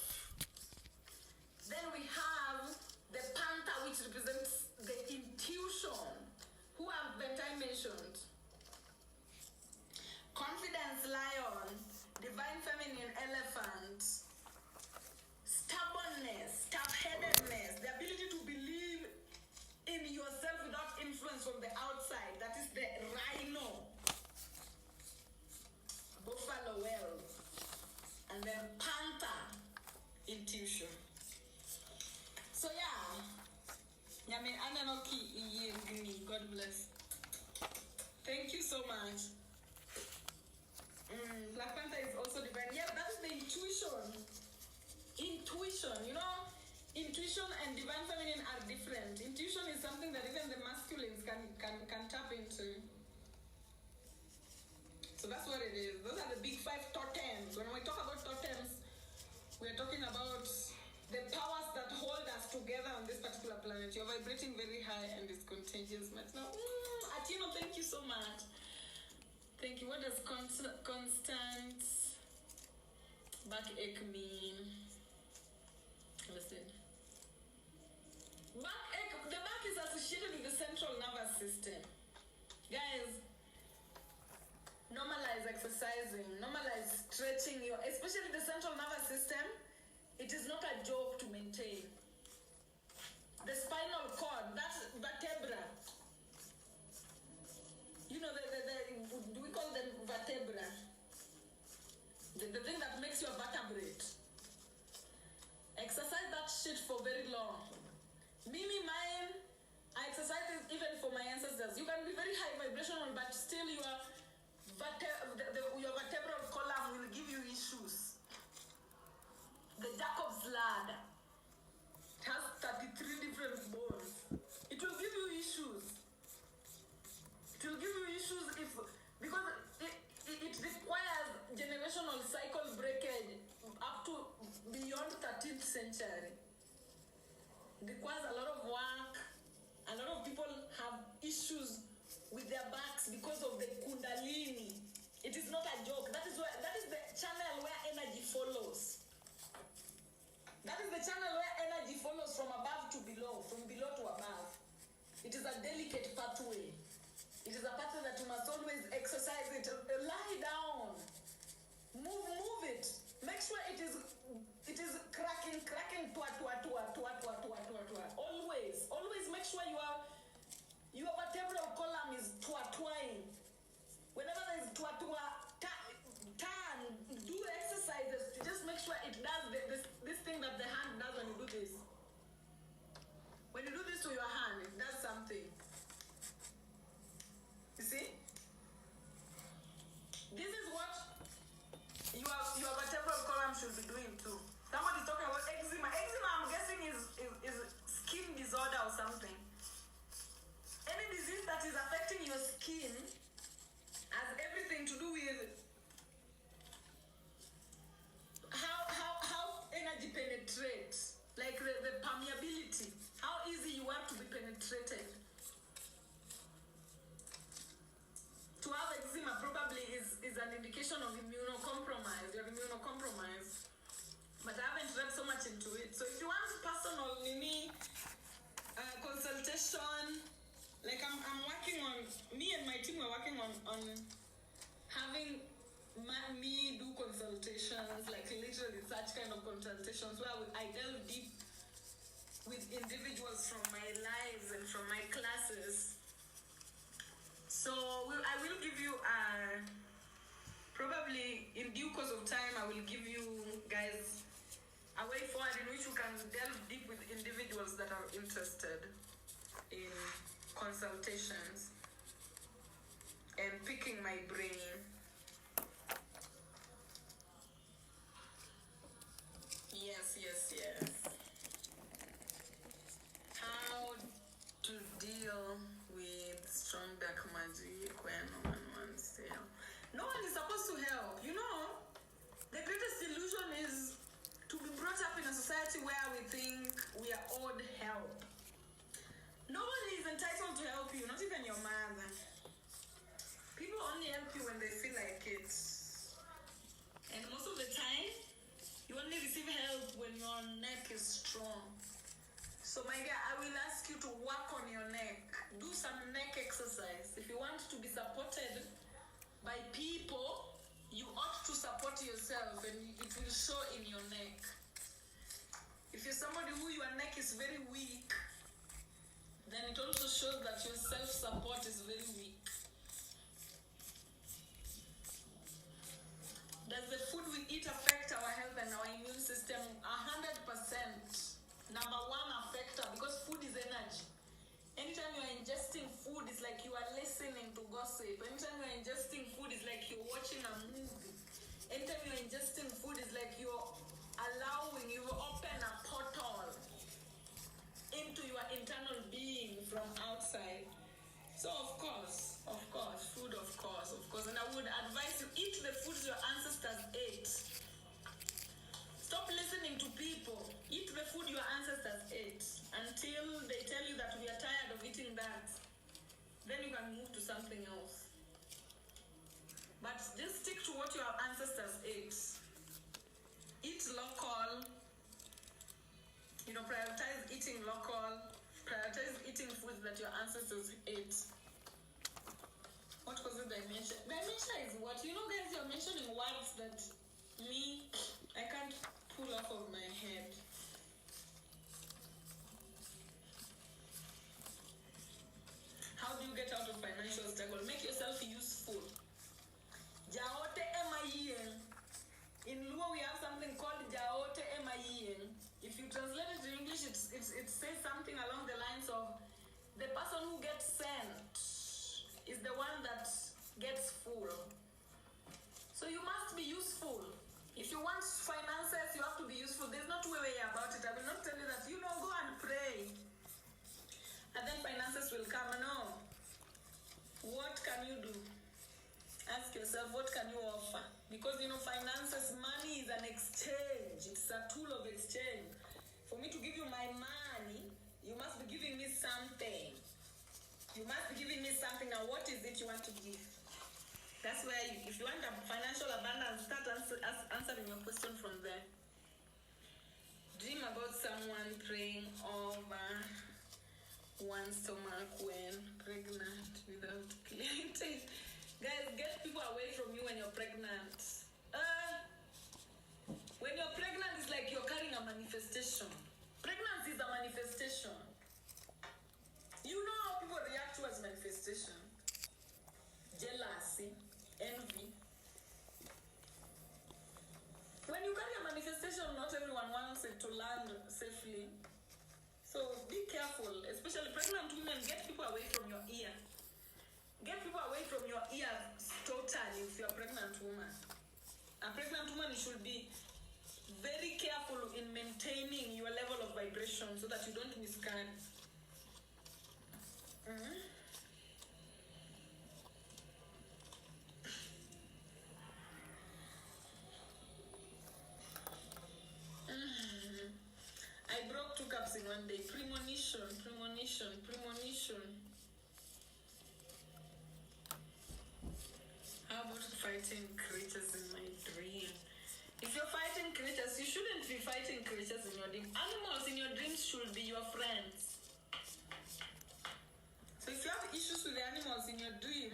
Then we have the panther, which represents the intuition. Who have I mentioned? Confidence, lion. Divine feminine, elephant. Stubbornness, tough-headedness, the ability to believe in yourself without influence from the outside. That is the rhino. Buffalo, wealth. And then panther, intuition. So God bless. Thank you so much. Black Panther is also divine. Yeah, that is the intuition. Intuition and divine feminine are different. Intuition is something that even the masculines can tap into. So that's what it is. Those are the big five totems. When we talk about totems, we're talking about the powers that hold us together on this particular planet. You're vibrating very high and it's contagious. Now, Atino, thank you so much. Thank you. What does constant backache mean? Listen. Backache, the back is associated with the central nervous system. exercising, normalize stretching your, especially the central nervous system. It is not a joke to maintain. The spinal cord, that vertebra. You know, do we call them vertebra? The thing that makes you a vertebrate. Exercise that shit for very long. Mine, I exercise it even for my ancestors. You can be very high vibrational, but still your vertebral column will give you issues. The Jacob's ladder has 33 different bones. It will give you issues. It will give you issues because it requires generational cycle breakage up to beyond 13th century. It requires a lot of work. A lot of people have issues with their backs because of the kundalini. It is not a joke. That is the channel where energy follows. That is the channel where energy follows from above to below, from below to above. It is a delicate pathway. It is a pathway that you must always exercise it. Lie down. Move it. Make sure it is cracking, Always make sure your vertebral column is twine. Whenever there is turn, do exercises. Just make sure it does this thing that the hand does when you do this. When you do this to your hand, it does something. You see? This is what your vertebral column should be doing too. Somebody's talking about eczema. Eczema, I'm guessing, is skin disorder or something. Any disease that is affecting your skin has everything to do with how energy penetrates, like the permeability, how easy you are to be penetrated. To have eczema probably is an indication of immunocompromise. You have immunocompromise. But I haven't read so much into it. So if you want personal consultation, like I'm working on, me and my team are working on having me do consultations, like literally such kind of consultations where I delve deep with individuals from my lives and from my classes. So I will give you probably in due course of time, I will give you guys a way forward in which you can delve deep with individuals that are interested in consultations and picking my brain. Yes. How to deal with strong dark magic when no one wants to help. No one is supposed to help. You know, the greatest illusion is to be brought up in a society where we think we are owed help. Nobody is entitled to help you, not even your mother. People only help you when they feel like it. And most of the time, you only receive help when your neck is strong. So my dear, I will ask you to work on your neck. Do some neck exercise. If you want to be supported by people, you ought to support yourself and it will show in your neck. If you're somebody who your neck is very weak, then it also shows that your self-support is very weak. Does the food we eat affect our health and our immune system? 100%. Number one affector, because food is energy. Anytime you're ingesting food, it's like you are listening to gossip. Anytime you're ingesting food, it's like you're watching a movie. Anytime you're ingesting food, it's like you've opened a portal into your internal being from outside. So of course, food, of course. And I would advise you, eat the foods your ancestors ate. Stop listening to people. Eat the food your ancestors ate until they tell you that we are tired of eating that. Then you can move to something else. But just stick to what your ancestors ate. Eat local. Prioritize eating local. Prioritize eating foods that your ancestors ate. What causes dementia? Dementia is what? Guys, you're mentioning financial struggle. Make yourself useful. Jaote emayen. In Luo, we have something called jaote emayen. If you translate it to English, it says something along the lines of the person who gets sent is the one that gets full. So you must be useful. If you want finances, you have to be useful. There's no two way about it. I will not tell you that, go and pray. And then finances will come. No. What can you do? Ask yourself, what can you offer? Because, finances, money is an exchange. It's a tool of exchange. For me to give you my money, you must be giving me something. You must be giving me something. Now, what is it you want to give? That's where, if you want a financial abundance, start answering your question from there. Dream about someone praying over one stomach when pregnant without cleaning. Guys, get people away from you when you're pregnant. When you're pregnant, it's like you're carrying a manifestation. Pregnancy is a manifestation. You know how people react towards manifestation. Jealousy, envy. When you carry a manifestation, not everyone wants it to land safely. So be careful, especially pregnant women. Get people away from your ear. Get people away from your ears totally if you're a pregnant woman. A pregnant woman should be very careful in maintaining your level of vibration so that you don't miscarry. I broke 2 cups in one day. Premonition. How about fighting creatures in my dream? If you're fighting creatures, you shouldn't be fighting creatures in your dream. Animals in your dreams should be your friends. So if you have issues with the animals in your dream,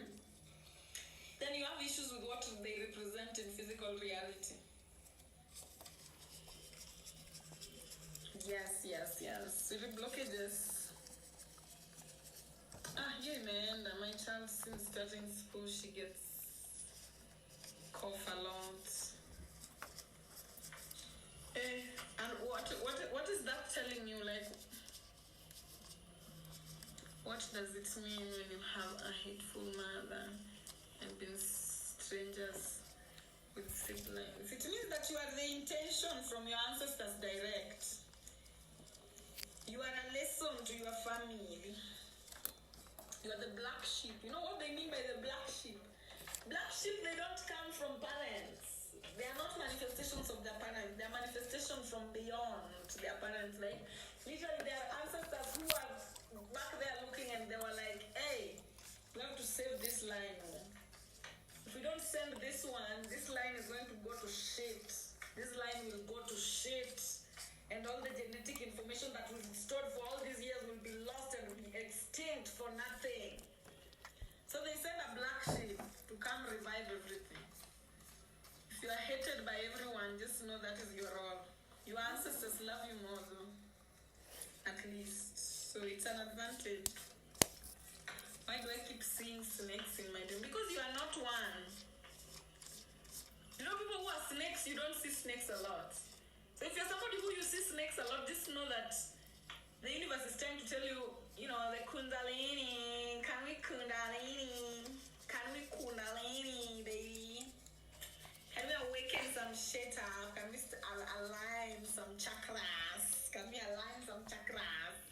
then you have issues with what they represent in physical reality. Yes. Swiri blockages. Yeah, man. My child, since starting school, she gets cough a lot. And what is that telling you? Like, what does it mean when you have a hateful mother and been strangers with siblings? It means that you are the intention from your ancestors direct. You are a lesson to your family. You are the black sheep. You know what they mean by the black sheep? Black sheep, they don't come from parents. They are not manifestations of their parents. They are manifestations from beyond their parents. Like, literally, they are ancestors who are back there looking and they were like, hey, we have to save this line. If we don't send this one, this line is going to go to shit. This line will go to shit. And all the genetic information that was stored for all these years will be lost and will be extinct for nothing. So they send a black sheep to come revive everything. If you are hated by everyone, just know that is your role. Your ancestors love you more though. At least. So it's an advantage. Why do I keep seeing snakes in my dream? Because you are not one. You know, people who are snakes, you don't see snakes a lot. So if you're somebody who you see snakes a lot, just know that the universe is trying to tell you, the kundalini, can we kundalini, baby? Can we awaken some shit up? Can we align some chakras? Can we align some chakras?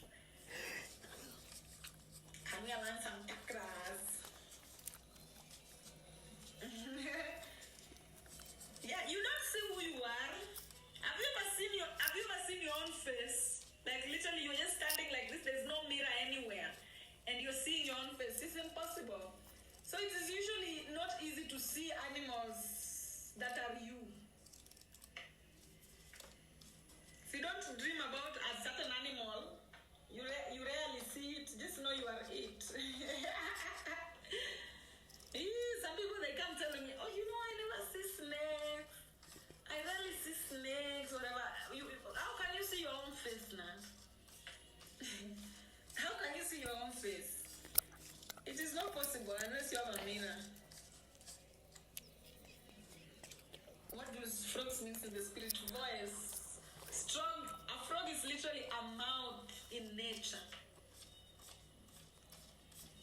Yeah, you don't see who you are. Have you ever seen your own face? Like literally you're just standing like this, there's no mirror anywhere. And you're seeing your own face. It's impossible. So it is usually not easy to see animals that are you. If you don't dream about a certain animal, you rarely see it. Just know you are it. Some people, they come telling me, I never see snakes. I rarely see snakes, whatever. How can you see your own face now? How can you see your own face? It is not possible. you have a mirror? What do frogs mean in the spirit voice? Strong. A frog is literally a mouth in nature.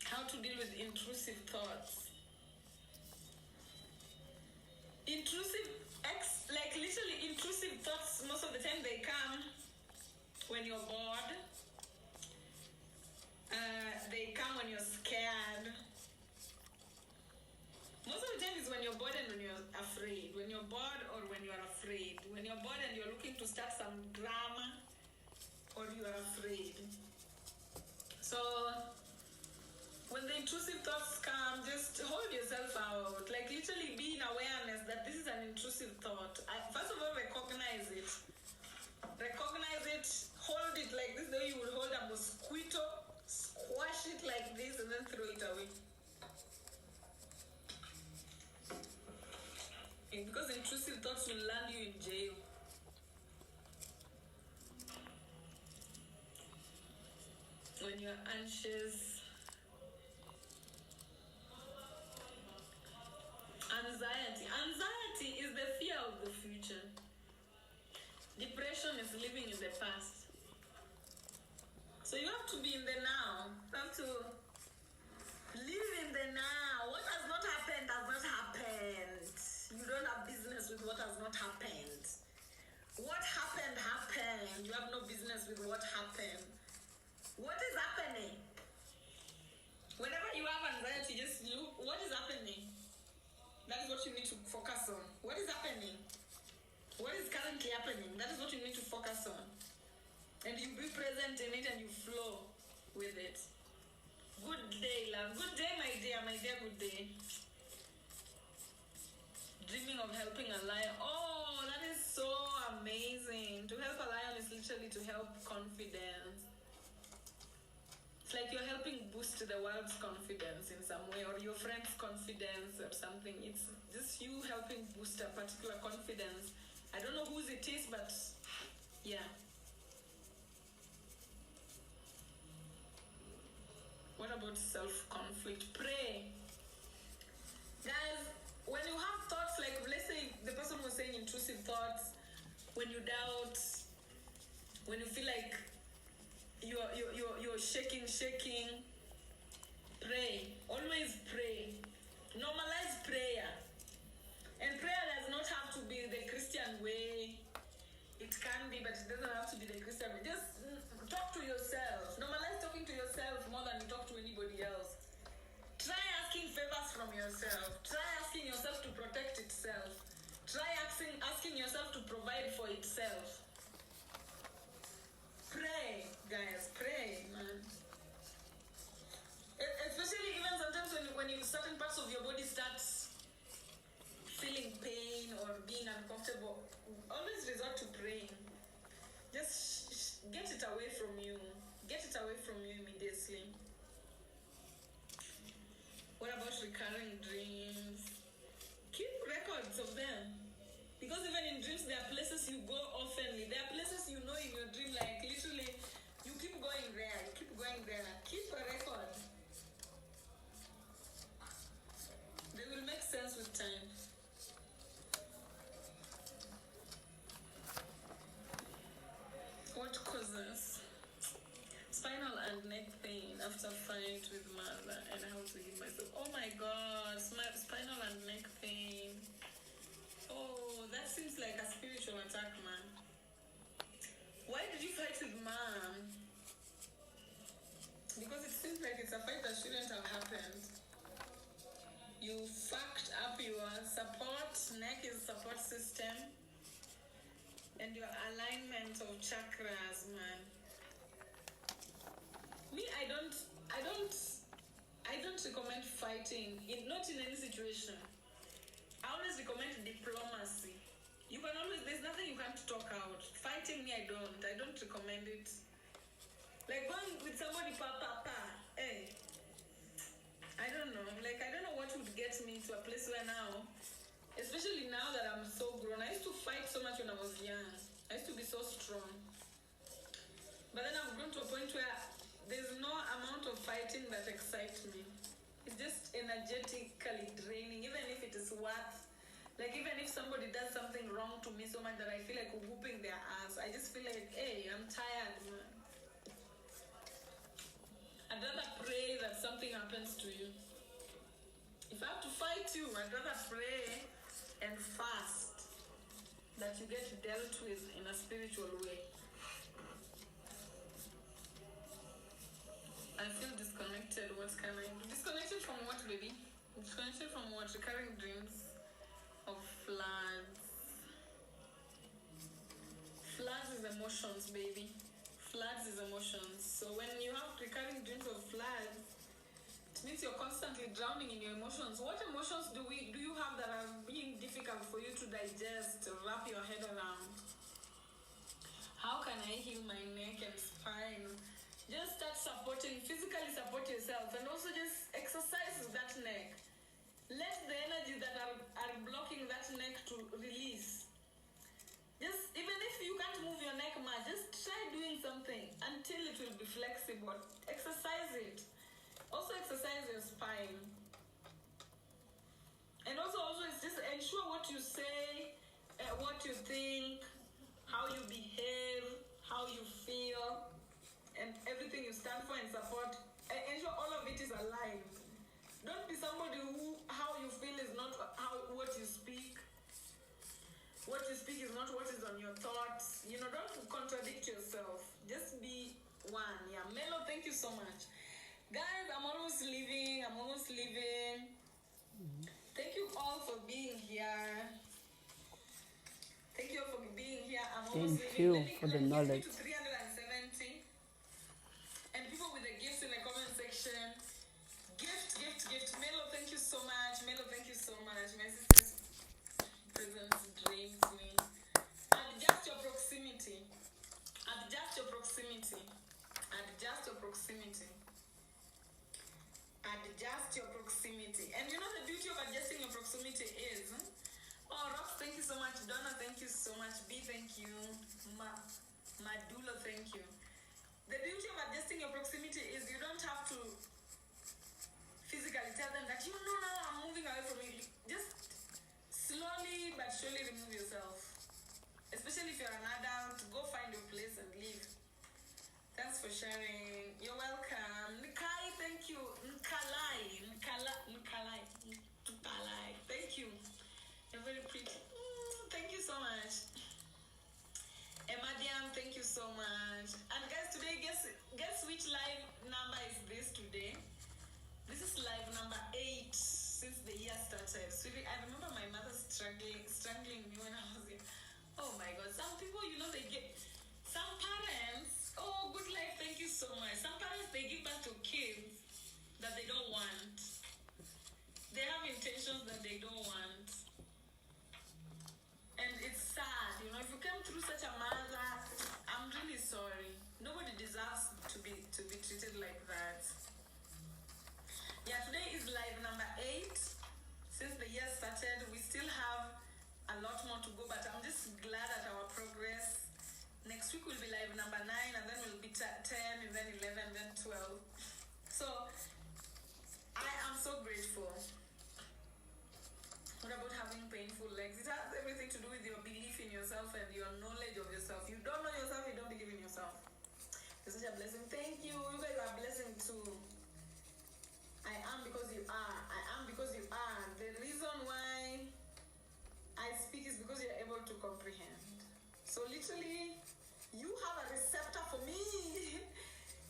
How to deal with intrusive thoughts. Like literally intrusive thoughts, most of the time they come when you're bored. They come when you're scared. Most of the time is when you're bored and when you're afraid. When you're bored or when you're afraid. When you're bored and you're looking to start some drama or you are afraid. So when the intrusive thoughts come, just hold yourself out. Like literally be in awareness that this is an intrusive thought. First of all, recognize it. Recognize it, hold it like this, though you would hold a mosquito, squash it like this, and then throw it away. Because intrusive thoughts will land you in jail. When you're anxious, anxiety is the fear of the future. Depression is living in the past. So you have to be in the now. You have to live in the now. What has not happened has not happened. You don't have business with what has not happened. What happened happened. You have no business with what happened. What is happening? Whenever you have anxiety, just look, what is happening? That is what you need to focus on. What is happening? What is currently happening? That is what you need to focus on. And you be present in it and you flow with it. Good day, love. Good day, my dear. My dear, good day. Dreaming of helping a lion. Oh, that is so amazing. To help a lion is literally to help confidence. It's like you're helping boost the world's confidence in some way, or your friend's confidence or something. It's just you helping boost a particular confidence. I don't know whose it is, but yeah. What about self-conflict? Pray. Guys, when you have thoughts like, let's say the person was saying intrusive thoughts, when you doubt, when you feel like you're shaking, pray. Always pray. Normalize prayer. And prayer does not have to be the Christian way. It can be, but it doesn't have to be the Christian way. Just talk to yourself. Normalize talking to yourself more than you talk to anybody else. Try asking favors from yourself. Try asking yourself to protect itself. Try asking yourself to provide for itself. Pray, guys. Pray, man. Especially even sometimes when you certain parts of your body starts feeling pain or being uncomfortable, always resort to praying. Just get it away from you. Get it away from you immediately. What about recurring dreams? Keep records of them. Because even in dreams, there are places you go oftenly. There are places you know in your dream, like literally, you keep going there, you keep going there. Keep a record. They will make sense with time. What causes spinal and neck pain after fight with mother and how to heal myself? Oh my God, spinal and neck pain. Oh, that seems like a spiritual attack, man. Why did you fight with mom? Because it seems like it's a fight that shouldn't have happened. You fucked up your support. Neck is support system. And your alignment of chakras, man. Me, I don't recommend fighting. Not in any situation. I always recommend diplomacy. You can always, there's nothing you can't talk out. Fighting me, I don't recommend it. Like going with somebody, hey. I don't know. Like, I don't know what would get me to a place where now, especially now that I'm so grown. I used to fight so much when I was young. I used to be so strong. But then I've grown to a point where there's no amount of fighting that excites me. It's just energetically draining, even if it is worth, like even if somebody does something wrong to me so much that I feel like whooping their ass, I just feel like, hey, I'm tired, man. I'd rather pray that something happens to you. If I have to fight you, I'd rather pray and fast that you get dealt with in a spiritual way. I feel disconnected. What can I do? Disconnected from what, baby? Disconnected from what? Recurring dreams of floods. Floods is emotions, baby. Floods is emotions. So when you have recurring dreams of floods, it means you're constantly drowning in your emotions. What emotions do you have that are being difficult for you to digest, to wrap your head around? How can I heal my neck and spine? Just start physically support yourself, and also just exercise that neck. Let the energy that are blocking that neck to release. Just, even if you can't move your neck much, just try doing something until it will be flexible. Exercise it. Also exercise your spine. And also it's just ensure what you say, what you think, how you behave, how you feel, and everything you stand for and support. Ensure all of it is aligned. Don't be somebody who how you feel is not what you speak. What you speak is not what is on your thoughts. Don't contradict yourself. Just be one. Yeah, Melo, thank you so much. Guys, I'm almost leaving. Thank you all for being here. Thank you all for being here. I'm almost leaving. Thank you for the knowledge. To 370. And people with the gifts in the comment section. Gift. Melo, thank you so much. My sister's presence drains me. Adjust your proximity. And the beauty of adjusting your proximity is, Rox, thank you so much. Donna, thank you so much. B, thank you. Madulo, thank you. The beauty of adjusting your proximity is you don't have to physically tell them that now I'm moving away from you. Just slowly but surely remove yourself. Especially if you're an adult, go find your place and leave. Thanks for sharing. You're welcome. Nikai, thank you. Nkalai. Thank you. You're very pretty. Thank you so much. Emadiam, thank you so much. And guys, today, guess which live number is this today? This is live number 8 since the year started. Swiri, I remember my mother strangling me when I was here. Oh my God. Some people, they get... Some parents... Oh, good life, thank you so much. Some parents, they give birth to kids that they don't want. They have intentions that they don't want. And it's sad, if you came through such a mother, I'm really sorry. Nobody deserves to be treated like that. Yeah, today is live number 8. Since the year started, we still have a lot more to go, but I'm just glad at our progress. Next week will be live number 9, and then we'll be 10, and then 11, then 12. So, I am so grateful. What about having painful legs? It has everything to do with your belief in yourself and your knowledge of yourself. You don't know yourself, you don't believe in yourself. It's such a blessing. Thank you. You guys are a blessing too. I am because you are. The reason why I speak is because you're able to comprehend. So literally, you have a receptor for me.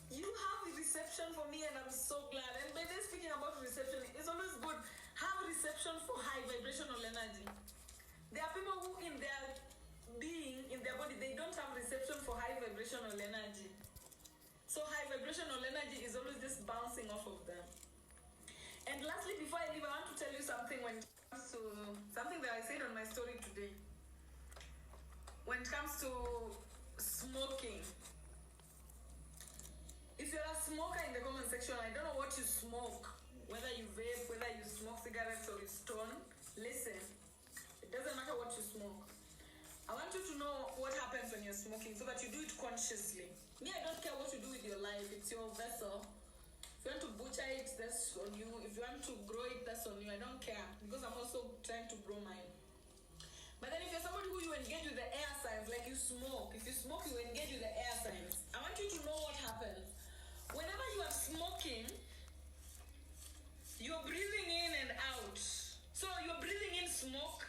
You have a reception for me, and I'm so glad. And by then, speaking about reception, it's always good. Have reception for high vibrational energy. There are people who in their being, in their body, they don't have reception for high vibrational energy. So high vibrational energy is always just bouncing off of them. And lastly, before I leave, I want to tell you something when it comes to something that I said on my story today. When it comes to smoking. If you're a smoker in the comment section, I don't know what you smoke. Whether you vape, whether you smoke cigarettes or you stone, listen. It doesn't matter what you smoke. I want you to know what happens when you're smoking so that you do it consciously. Me, I don't care what you do with your life. It's your vessel. If you want to butcher it, that's on you. If you want to grow on you. I don't care, because I'm also trying to grow mine. But then if you're somebody who you engage with the air signs, like you smoke, if you smoke, you engage with the air signs. I want you to know what happens. Whenever you are smoking, you're breathing in and out. So you're breathing in smoke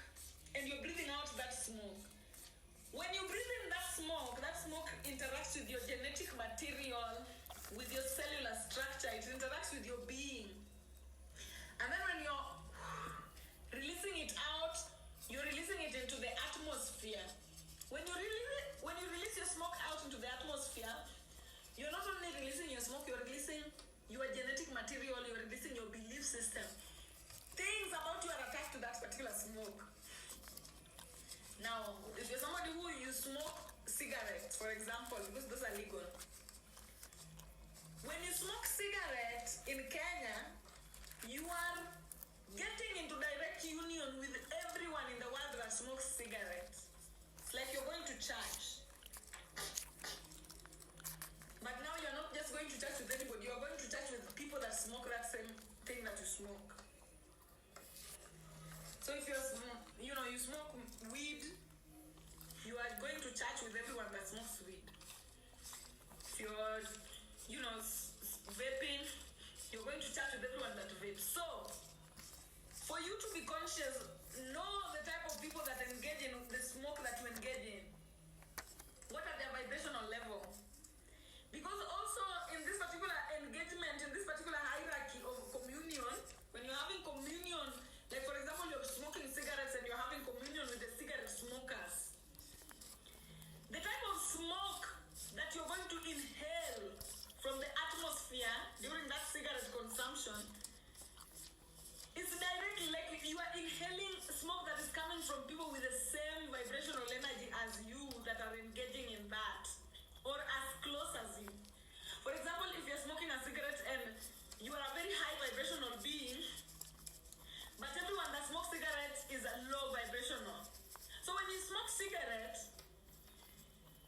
and you're breathing out that smoke. When you breathe in that smoke interacts with your genetic material, with your cellular structure, it interacts with your being. And then when you're releasing it out, you're releasing it into the atmosphere. When you release your smoke out into the atmosphere, you're not only releasing your smoke, you're releasing your genetic material, you're releasing your belief system. Things about you are attached to that particular smoke. Now, if you're somebody who you smoke cigarettes, for example, because those are legal. When you smoke cigarettes in Kenya, you are getting into direct union with everyone in the world that smokes cigarettes. It's like you're going to church. But now you're not just going to church with anybody, you're going to church with people that smoke that same thing that you smoke. So if you smoke weed, you are going to church with everyone that smokes weed. If you're, vaping, you're going to church with everyone that vapes. So, for you to be conscious, know the type of people that engage in the smoke that you engage in. What are their vibrational level? Because also in this particular engagement, in this particular hierarchy of communion, when you're having communion, like for example, you're smoking cigarettes and you're having communion with the cigarette smokers, the type of smoke that you're going to inhale from the atmosphere during that cigarette consumption is directly like you are inhaling smoke that is coming from people with the same vibrational energy as you that are engaging in that, or as close as you. For example, if you're smoking a cigarette and you are a very high vibrational being, but everyone that smokes cigarettes is a low vibrational. So when you smoke cigarettes,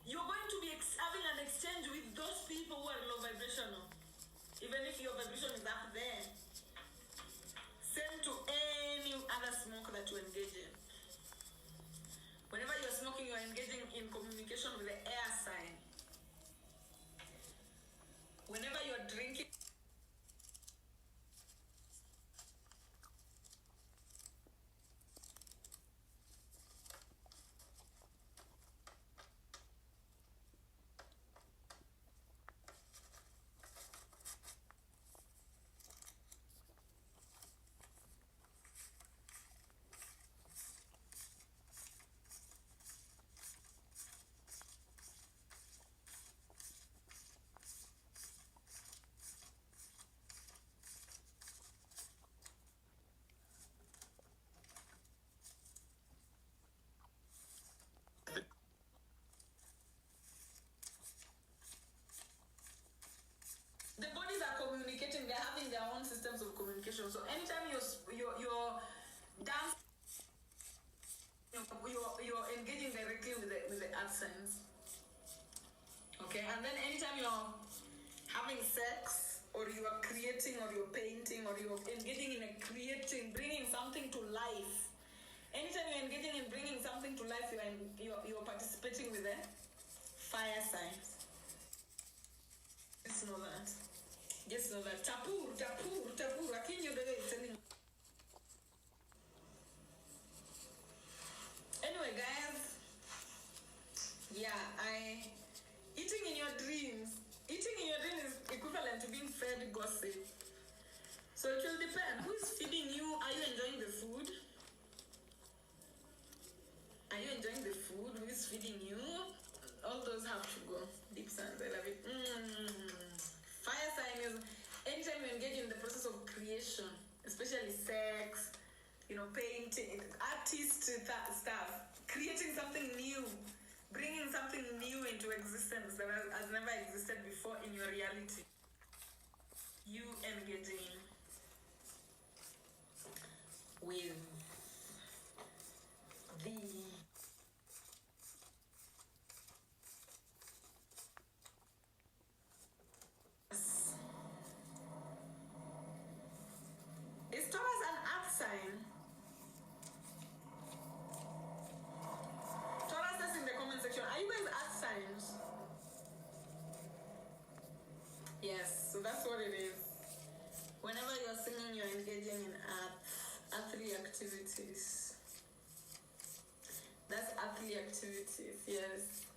you're going to be having an exchange with those people who are low vibrational, even if your vibration is up there. Same to any other smoke that you engage in. Whenever you're smoking, you're engaging in communication with the air sign. Whenever you're drinking, the bodies are communicating, they're having their own systems of communication. So anytime you're dancing, you're engaging directly with the earth signs. Okay, and then anytime you're having sex, or you are creating, or you're painting, or you're engaging in a creating, bringing something to life. Anytime you're engaging in bringing something to life, you're participating with the fire signs. Just know that. Just know that. Tapur. Akinyo the way it's telling. Anyway, guys. Yeah, eating in your dreams is equivalent to being fed gossip. So it will depend. Who is feeding you? Are you enjoying the food? Are you enjoying the food? Who is feeding you? All those have to go. Deep signs, I love it. Fire sign is anytime you engage in the process of creation, especially sex, painting, artist stuff, creating something new, bringing something new into existence that has never existed before in your reality. You engaging with the Is Taurus an earth activities. That's earthly activities, yes.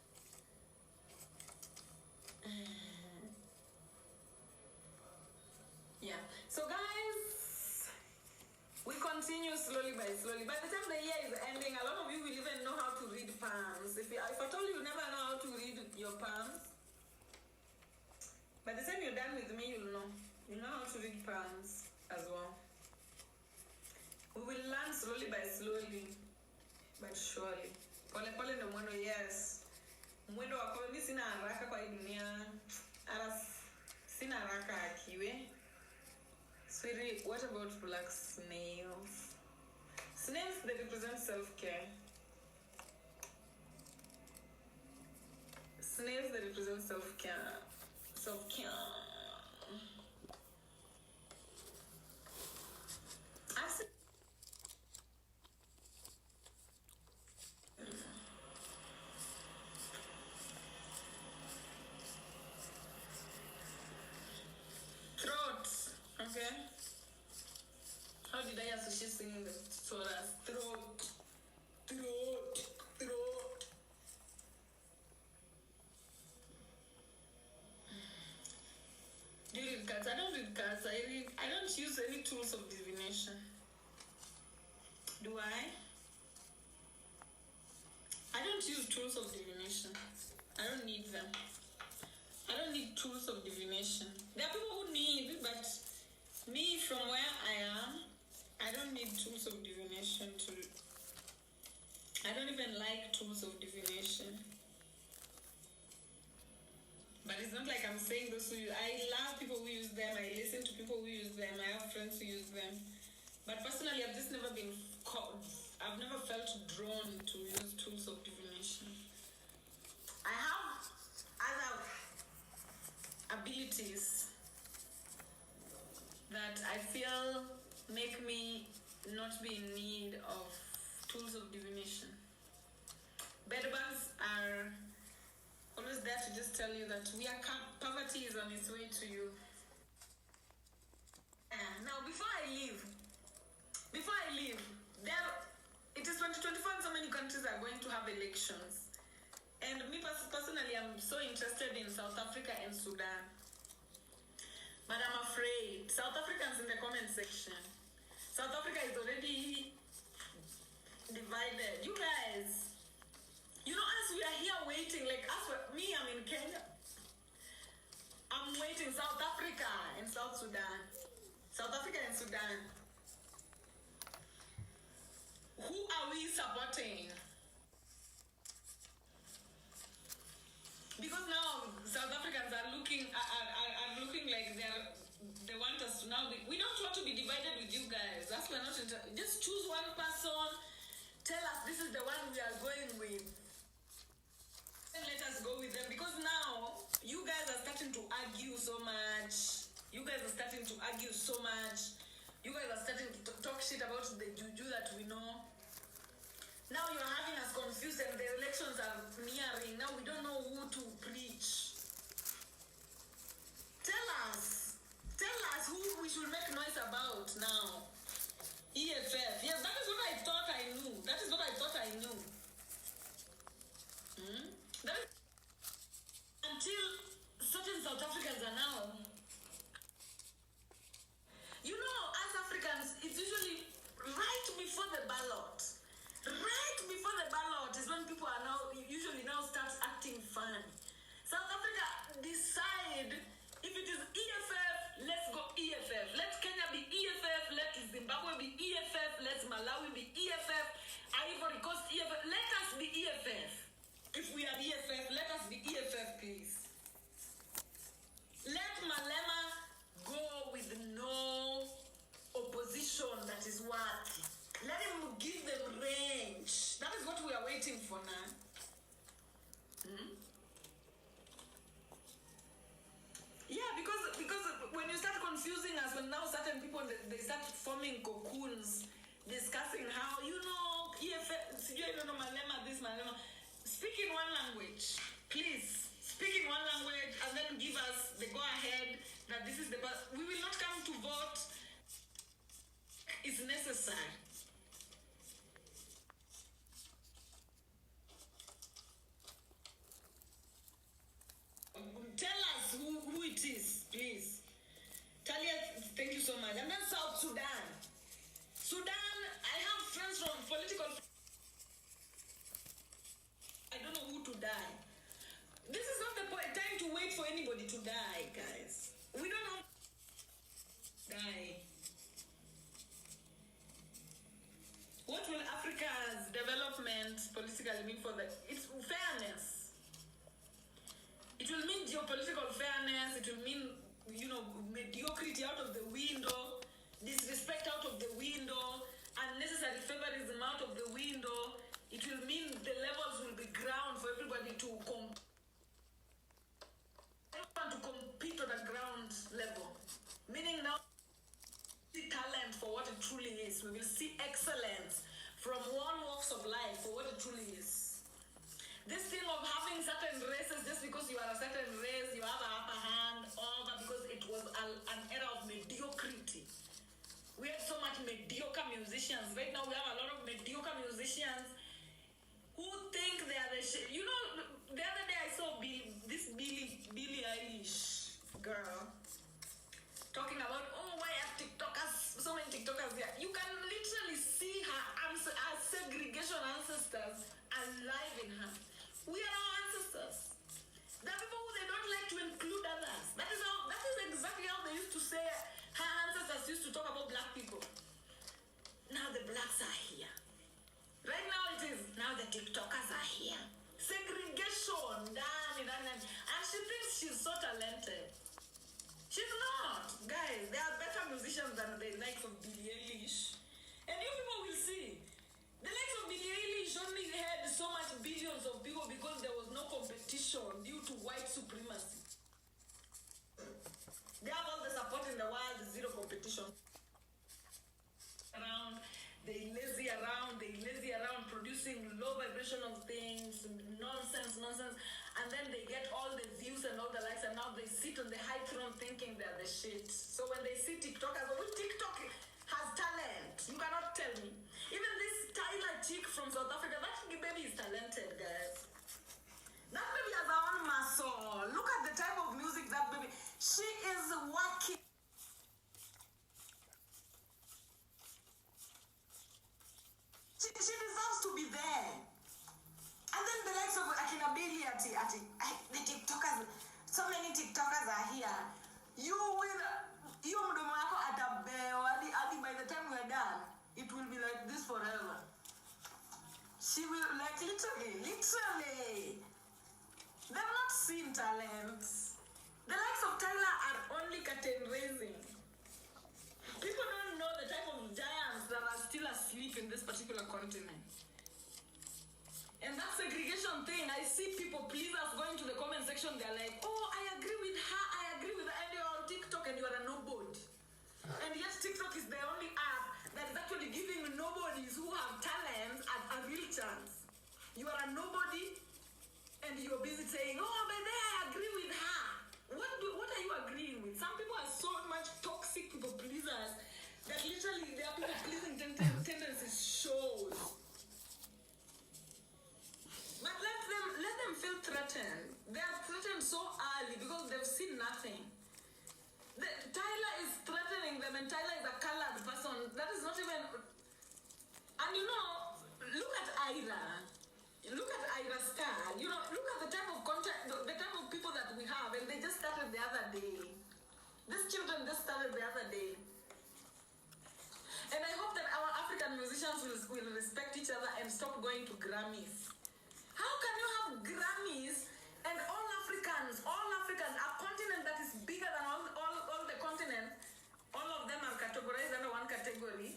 Yeah. So guys, we continue slowly by slowly. By the time the year is ending, a lot of you will even know how to read palms. If I told you never know how to read your palms, by the time you're done with me, you'll know. You know how to read palms as well. We will learn slowly by slowly, but surely. Pole pole ndo mwendo, yes. Mwendo wako, mimi sina haraka kwa hii dunia. Sina haraka akiwe. Swiri, what about black snails? Snails, they represent self-care. Snails, they represent self-care. Self-care. Throat, okay? How did I associate singing the Taurus? Throat. Do you read cards? I don't read cards. I don't use any tools of divination. Do I? I don't use tools of divination. I don't need them. I don't need tools of divination. There are people who need, but me, from where I am, I don't need tools of divination to... I don't even like tools of divination. But it's not like I'm saying those who use... I love people who use them. I listen to people who use them. I have friends who use them. But personally, I've just never been... I've never felt drawn to use tools of divination. I have other abilities that I feel make me not be in need of tools of divination. Bedbugs are always there to just tell you that poverty is on its way to you. Now, before I leave, it is 2024 and so many countries are going to have elections. And me personally, I'm so interested in South Africa and Sudan. But I'm afraid. South Africans in the comment section. South Africa is already divided. You guys, you know, as we are here waiting, like me, I'm in Kenya. I'm waiting. South Africa and South Sudan. South Africa and Sudan. Who are we supporting? Because now South Africans are looking like they want us to now. We don't want to be divided with you guys. That's why not. Just choose one person. Tell us this is the one we are going with. And let us go with them, because now you guys are starting to argue so much. You guys are starting to talk shit about the juju that we know. Now you're having us confused and the elections are nearing. Now we don't know who to preach. Tell us who we should make noise about now. EFF. Yes, that is what I thought I knew. That is until certain South Africans are now. You know, as Africans, it's usually right before the ballot. Right before the ballot is when people are usually start acting fun. South Africa decide if it is EFF, let's go EFF. Let Kenya be EFF, let Zimbabwe be EFF, let Malawi be EFF, Ivory Coast EFF, let us be EFF. If we are EFF, let us be EFF, please. Let Malema go with no opposition that is worthy. Let him give them range. That is what we are waiting for now. Yeah, because when you start confusing us, when now certain people, they start forming cocoons, discussing how, EFF, I don't know, Malema, this, Malema. Speak in one language, please. Speak in one language and then give us the go-ahead that this is the best. We will not come to vote. It's necessary. Sudan, I have friends from political. I don't know who to die. This is not the time to wait for anybody to die, guys. We don't have to die. What will Africa's development politically mean for that? It's fairness. It will mean geopolitical fairness. It will mean, mediocrity out of the window, disrespect out of the window, unnecessary favorism out of the window. It will mean the levels will be ground for everybody to compete on a ground level. Meaning now, talent for what it truly is. We will see excellence from all walks of life for what it truly is. This thing of having certain races just because you are a certain race, you have an upper hand, over because it was an era of mediocrity. We had so much mediocre musicians. Right now we have a lot of mediocre musicians who think they are the shit. The other day I saw this Billie Eilish girl talking about, why are TikTokers, so many TikTokers here. You can literally see her segregation ancestors alive in her. We are our ancestors. There are people who they don't like to include others. That is exactly how they used to say, her ancestors used to talk about black people. Now the blacks are here. Right now it is, now the TikTokers are here. Segregation, and she thinks she's so talented. She's not. Guys, there are better musicians than the likes of Billie Eilish. And you people will see. The likes of Billie Eilish only had so much billions of people because there was no competition due to white supremacy. They have all the support in the world, zero competition. They lazy around producing low vibrational things, nonsense, and then they get all the views and all the likes, and now they sit on the high throne thinking they're the shit. So when they see TikTokers, TikTok has talent. You cannot tell me. Even this Tyler chick from South Africa, that baby is talented, guys. That baby has her own muscle. Look at the type of music that baby. She is working. She deserves to be there. And then the likes of Akinabili, the TikTokers, so many TikTokers are here. You mdomo wako atabewa hadi by the time we're done, it will be like this forever. She will, like, literally. They've not seen talents. The likes of Tyler are only curtain raising. People don't know the type of giants that are still asleep in this particular continent. And that segregation thing, I see people pleasers going to the comment section, they're like, I agree with her, and you're on TikTok and you're a nobody. And yet TikTok is the only app that is actually giving nobodies who have talents a real chance. You are a nobody and you're busy saying, but then I agree with her. What are you agreeing with? Some people are so much toxic people pleasers that literally their people pleasing tendencies shows. But let them feel threatened. They are threatened so early because they've seen nothing. Tyler is threatening them, and Tyler is a colored person. That is not even. And look at Ira. Look at Ira Star. Look at the type of content, the type of people that we have, and they just started the other day. These children just started the other day. And I hope that our African musicians will respect each other and stop going to Grammys. How can you have Grammys and all Africans, a continent that is bigger than all the continents, all of them are categorized under one category,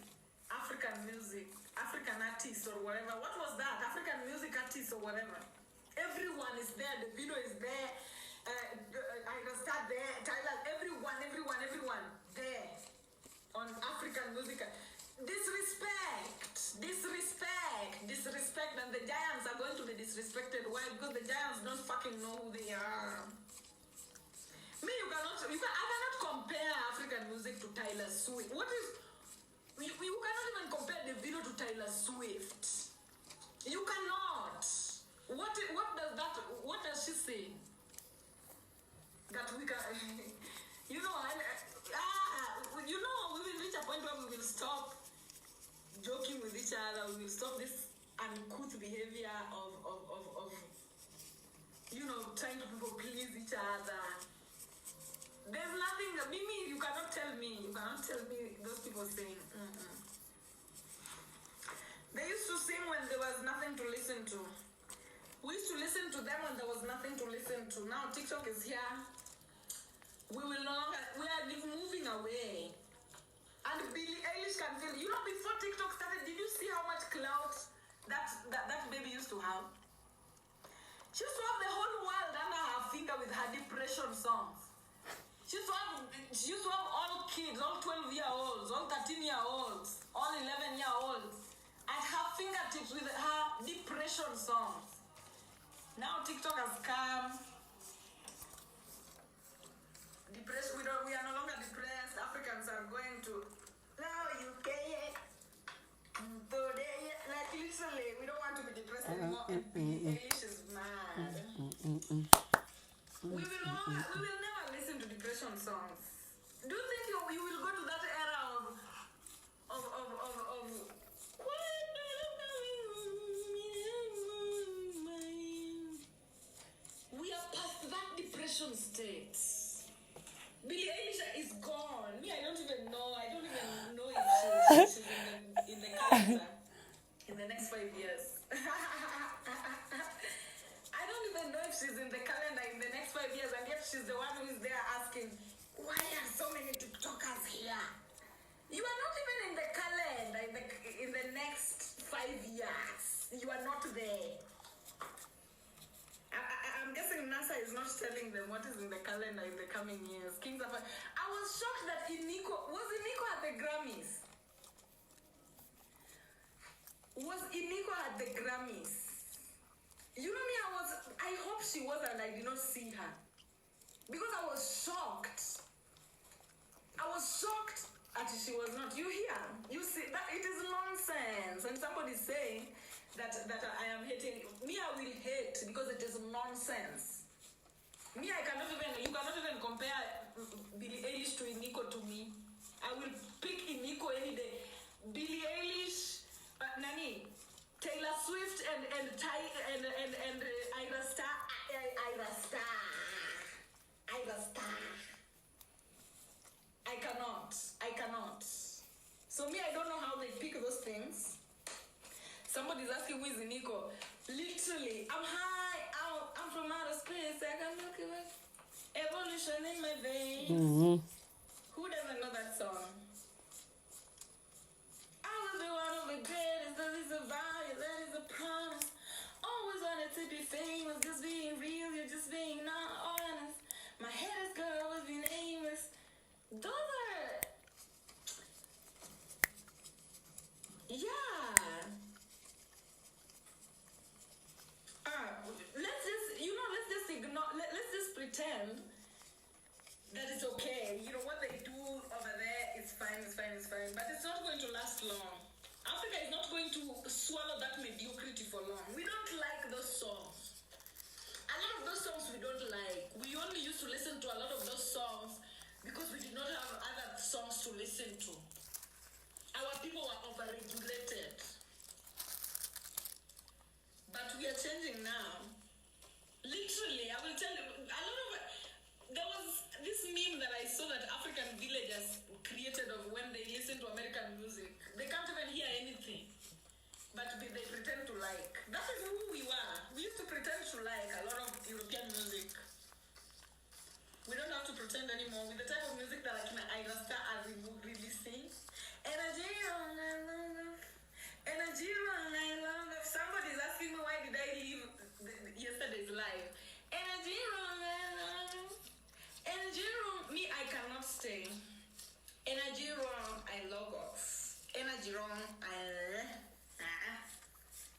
African music, African artists or whatever. What was that? African music artists or whatever. Everyone is there. The video is there. I can start there. Tyler, everyone there on African music. Disrespect, and the giants are going to be disrespected. Why? Because the giants don't fucking know who they are. I cannot compare African music to Taylor Swift. You cannot even compare the video to Taylor Swift. You cannot. What does she say? That we can, we will reach a point where we will stop each other. We will stop this uncouth behavior of trying to people please each other. There's nothing, Mimi, you cannot tell me those people sing. They used to sing when there was nothing to listen to. We used to listen to them when there was nothing to listen to. Now TikTok is here. We are moving away. And Billie Eilish can feel, before TikTok started, did you see how much clout that baby used to have? She used to have the whole world under her finger with her depression songs. She used to have all kids, all 12-year-olds, all 13-year-olds, all 11-year-olds at her fingertips with her depression songs. Now TikTok has come. Depressed, we are no longer depressed. Africans are going to now UK. Today, like literally, we don't want to be depressed anymore. And English is mad. We will never listen to depression songs. Do you think you will go to that era of we are past that depression state. Billie Eilish is gone. Me, I don't even know if she's in the calendar in the next 5 years. I don't even know if she's in the calendar in the next 5 years, and yet she's the one who is there asking, why are so many TikTokers here? You are not even in the calendar in the next 5 years. You are not there. I'm guessing NASA is not telling them what is in the calendar in the coming years. I was shocked that Iniko at the Grammys. Was Iniko at the Grammys? You know me, I hope she was and I did not see her. Because I was shocked. That she was not. You hear? You see, that it is nonsense. And somebody saying that I am hating. Me, I will hate because it is nonsense. Me, you cannot even compare Billie Eilish to Iniko to me. I will pick Iniko any day. Billie Eilish, Taylor Swift and Ira Star. I cannot. So me, I don't know how they pick those things. Somebody's asking who is Iniko. Literally, I'm high out. I'm from outer space. I can look at evolution in my veins. Who doesn't know that song? I will be one of the greatest. That is a value. That is a promise. Always wanted to be famous. Just being real. You're just being not honest. My head is good. Always be nameless. Those are... Yeah. Let's just pretend that it's okay. What they do over there is fine, but it's not going to last long. Africa is not going to swallow that mediocrity for long. We don't like those songs. A lot of those songs we don't like. We only used to listen to a lot of those songs because we did not have other songs to listen to. Our people were overregulated. But we are changing now. Literally, I will tell you, there was this meme that I saw that African villagers created of when they listen to American music. They can't even hear anything, but they pretend to like. That is who we were. We used to pretend to like a lot of European music. We don't have to pretend anymore with the type of music that Ira Star are releasing. Energy on I love. Somebody's asking me why did I leave yesterday's live. Energy wrong. Me, I cannot stay. Energy wrong, I log off. Energy wrong, I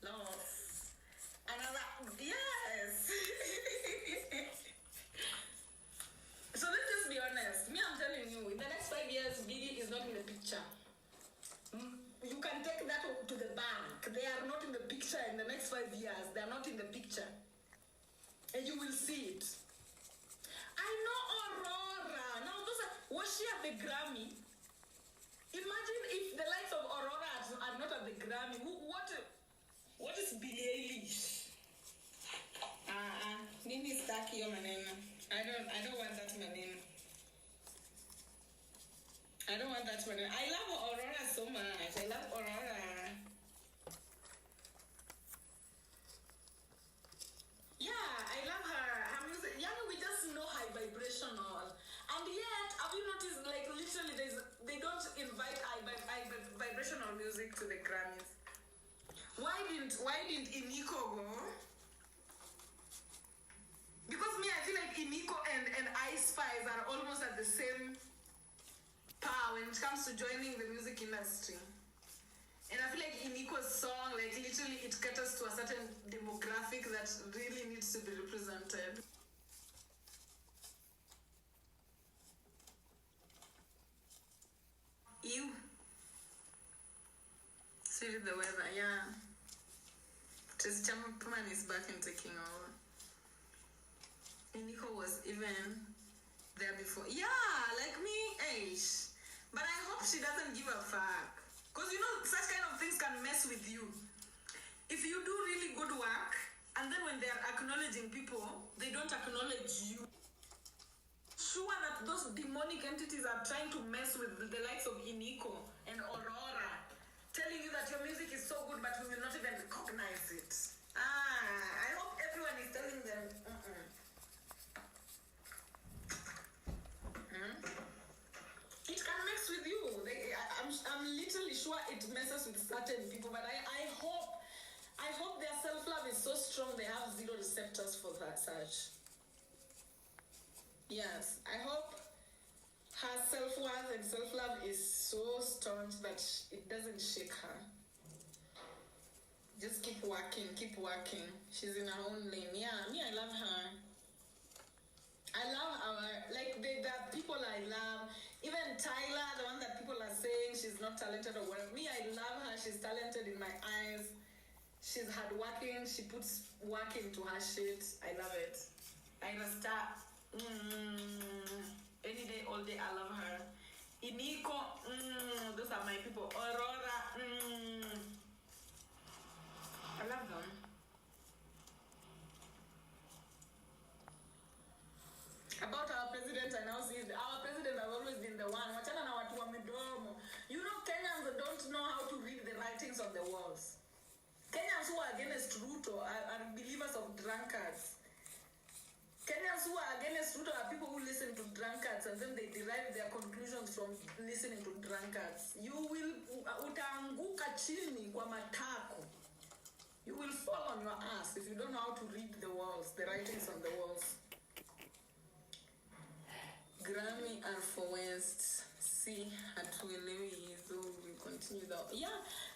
log off. Yes. So let's just be honest. Me, I'm telling you, in the next 5 years, Billy is not in the picture. Grammy. What is Billie Eilish? Nini staki yo maneno. I don't want that maneno. I don't want that maneno. I love Aurora so much. I love Aurora. Yeah, I love her music. Yeah, we just know high vibrational. And yet, have you noticed, like, literally, they don't invite high vibrational music to the Grammys? Why didn't Iniko go? Because me, I feel like Iniko and Ice Spice are almost at the same power when it comes to joining the music industry. And I feel like Iniko's song, like, literally it caters to a certain demographic that really needs to be represented. Ew. Swiri the weather, yeah. Just Champaman is back and taking over. Iniko was even there before. Yeah, like me, Aish. But I hope she doesn't give a fuck. Because you know, such kind of things can mess with you. If you do really good work, and then when they are acknowledging people, they don't acknowledge you. Sure that those demonic entities are trying to mess with the likes of Iniko and Aurora, telling you that your music is so good, but we will not even recognize it. I hope everyone is telling them, It can mess with you. I'm literally sure it messes with certain people, but I hope their self-love is so strong they have zero receptors for that such. Yes, I hope her self-worth and self-love is so staunch that it doesn't shake her. Just keep working. She's in her own lane. Yeah, me, I love her. I love our, like, the people I love. Even Tyler, the one that people are saying she's not talented or whatever. Me, I love her. She's talented in my eyes. She's hardworking. She puts work into her shit. I love it. I must start. Any day, all day, I love her. Iniko, those are my people. Aurora, I love them. About our president, I now see our president has always been the one. Wachana na watu wa midomo. You know, Kenyans don't know how to read the writings on the walls. Kenyans who are against Ruto are believers of drunkards. Kenyans who are against Ruto are people who listen to drunkards and then they derive their conclusions from listening to drunkards. You will utaanguka chini kwa matako. You will fall on your ass if you don't know how to read the walls, the writings on the walls. Grammy are for West. See, hatuelewi hizo. We continue that. Yeah,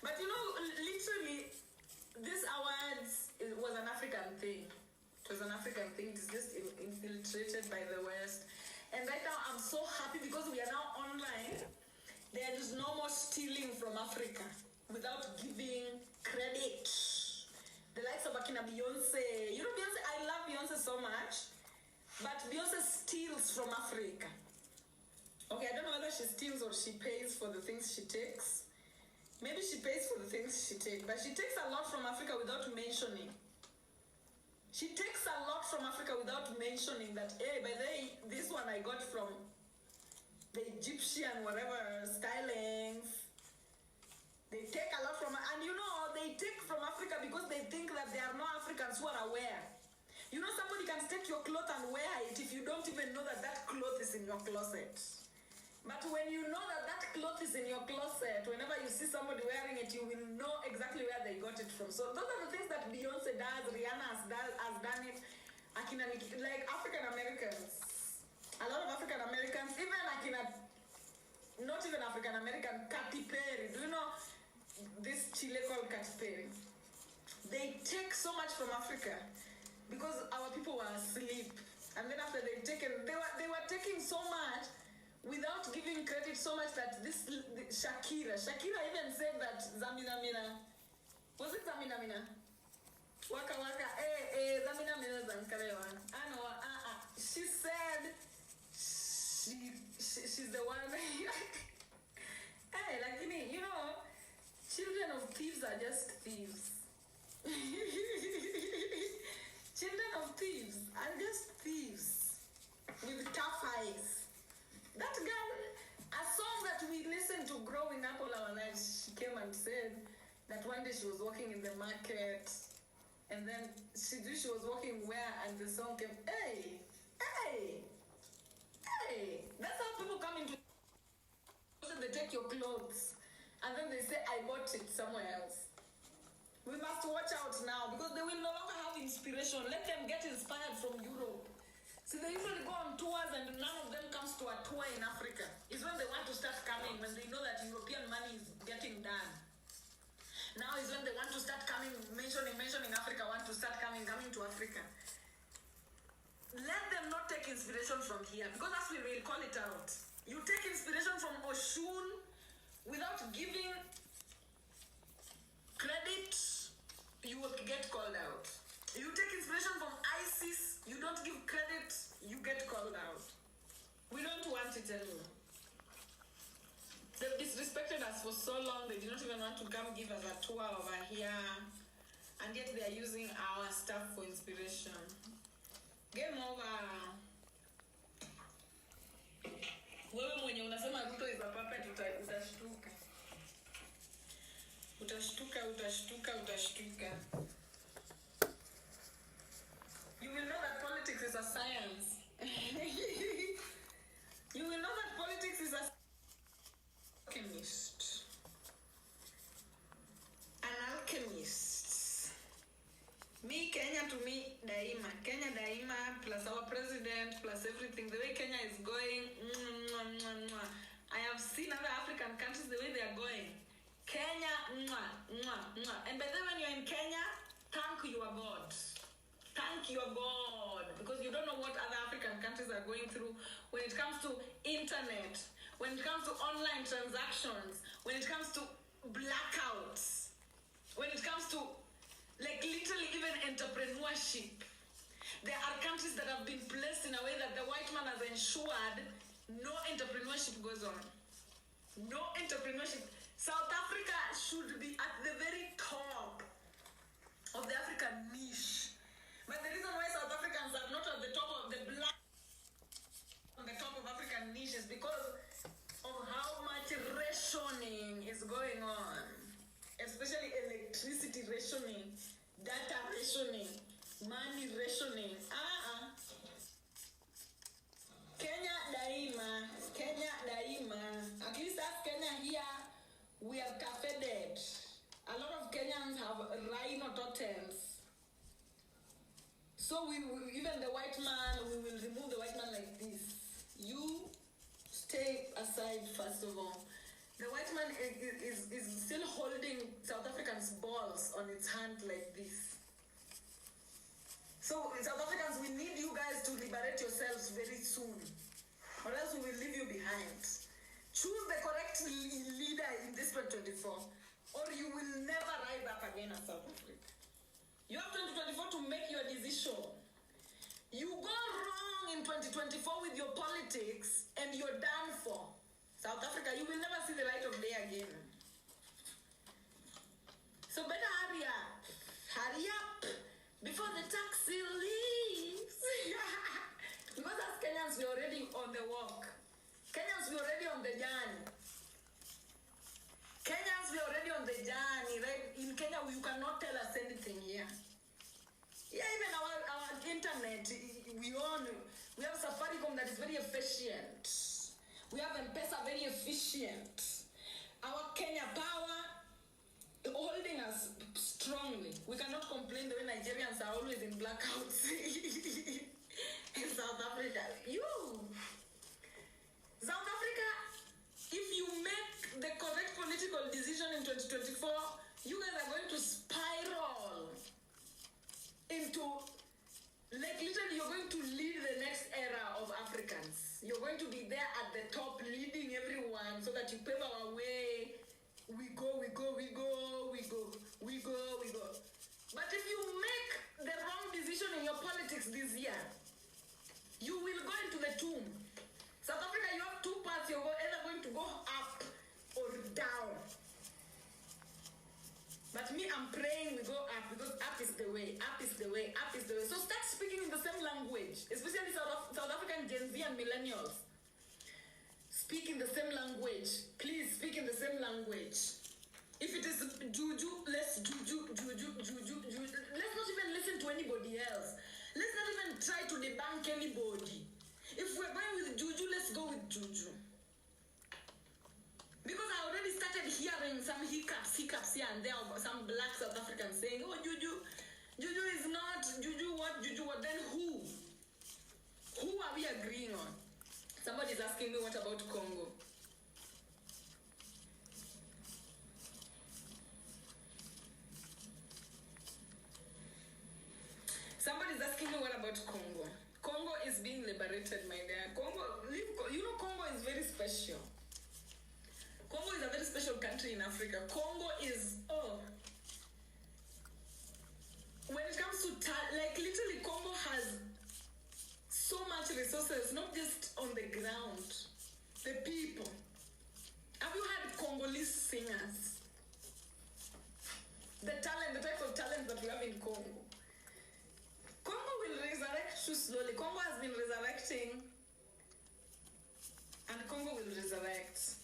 but you know, literally, this awards was an African thing. It was an African thing. It's just infiltrated by the West. And right now, I'm so happy because we are now online. There is no more stealing from Africa without giving credit. The likes of Akina Beyonce. You know, Beyonce, I love Beyonce so much. But Beyonce steals from Africa. Okay, I don't know whether she steals or she pays for the things she takes. Maybe she pays for the things she takes. But she takes a lot from Africa without mentioning. She takes a lot from Africa without mentioning that, hey, by the way, this one I got from the Egyptian whatever stylings. They take a lot from, and you know, they take from Africa because they think that there are no Africans who are aware. You know, somebody can take your cloth and wear it if you don't even know that that cloth is in your closet. But when you know that that cloth is in your closet, whenever you see somebody wearing it, you will know exactly where they got it from. So those are the things that Beyonce does, Rihanna has done it, like African Americans. A lot of African Americans, even not even African American, Katy Perry. Do you know this chile called Katy Perry? They take so much from Africa because our people were asleep. And then after they were taking so much without giving credit so much that Shakira even said that Zamina Mina, was it Zamina Mina? Waka Waka, Zamina Mina Zankarewa. I know, she said she's the one. Hey, like, you know, children of thieves are just thieves. Children of thieves are just thieves with tough eyes. That girl, a song that we listened to growing up all our lives, she came and said that one day she was walking in the market, and then she was walking where, and the song came, hey, hey, hey. That's how people come into. They take your clothes, and then they say, I bought it somewhere else. We must watch out now, because they will no longer have inspiration. Let them get inspired from Europe. See, they usually go on tours, and none of them comes to a tour in Africa. It's when they want to start coming, when they know that European money is getting done. Now is when they want to start coming, mentioning Africa, want to start coming to Africa. Let them not take inspiration from here, because that's where we'll call it out. You take inspiration from Oshun without giving credit, you will get called out. You take inspiration from ISIS, you don't give credit, you get called out. We don't want it anymore. They've disrespected us for so long, they do not even want to come give us a tour over here, and yet they are using our stuff for inspiration. Game over. Wewe mwenye unasema Ruto is a puppet, utashtuka. Utashtuka. You will know that politics is a science. You will know that politics is a alchemist. An alchemist. Me, Kenya to me, daima. Kenya daima, plus our president, plus everything. The way Kenya is going, I have seen other African countries the way they are going. Kenya, and by the way, when you're in Kenya, thank your God. Thank your God. Because you don't know what other African countries are going through when it comes to internet, when it comes to online transactions, when it comes to blackouts, when it comes to, like, literally even entrepreneurship. There are countries that have been placed in a way that the white man has ensured no entrepreneurship goes on. No entrepreneurship. South Africa should be at the very top of the African niche. But the reason why South Africans are not at the top of the black, on the top of African niche is because of how much rationing is going on. Especially electricity rationing, data rationing, money rationing. Kenya daima. At least that Kenya here, we are cafe dead. A lot of Kenyans have rhino totems. So we even the white man, we will remove the white man like this. You stay aside first of all. The white man is still holding South Africans' balls on its hand like this. So South Africans, we need you guys to liberate yourselves very soon, or else we will leave you behind. Choose the correct leader in this 2024, or you will never rise up again as South Africa. You have 2024 to make your decision. You go wrong in 2024 with your politics, and you're done for. South Africa, you will never see the light of day again. So better hurry up, before the taxi leaves. Because as Kenyans, we're already on the walk. Kenyans, we're already on the journey. Right? In Kenya, you cannot tell us anything here. Yeah, even our internet, we have Safaricom that is very efficient. We have M-Pesa very efficient. Our Kenya power holding us strongly. We cannot complain the way Nigerians are always in blackouts. In South Africa. South Africa, if you make the correct political decision in 2024, you guys are going to spiral into, like, literally you're going to lead the next era of Africans. You're going to be there at the top leading everyone so that you pave our way. We go. But if you make the wrong decision in your politics this year, you will go into the tomb. South Africa, you have two paths. You're either going to go up or down. But me, I'm praying we go up because up is the way, up is the way, up is the way. So start speaking in the same language, especially South African Gen Z and millennials. Speak in the same language. Please speak in the same language. If it is juju, let's juju. Let's not even listen to anybody else. Let's not even try to debunk anybody. If we're going with juju, let's go with juju. Because I already started hearing some hiccups here and there of some black South Africans saying, oh, juju is not, juju what, then who? Who are we agreeing on? Somebody's asking me, what about Congo? Somebody's asking me, what about Congo? Congo is being liberated, my dear. Congo is very special. Congo is a very special country in Africa. Congo is, when it comes to, literally Congo has so much resources, not just on the ground. The people. Have you heard Congolese singers? The type of talent that we have in Congo. Congo will resurrect you slowly. Congo has been resurrecting, and Congo will resurrect.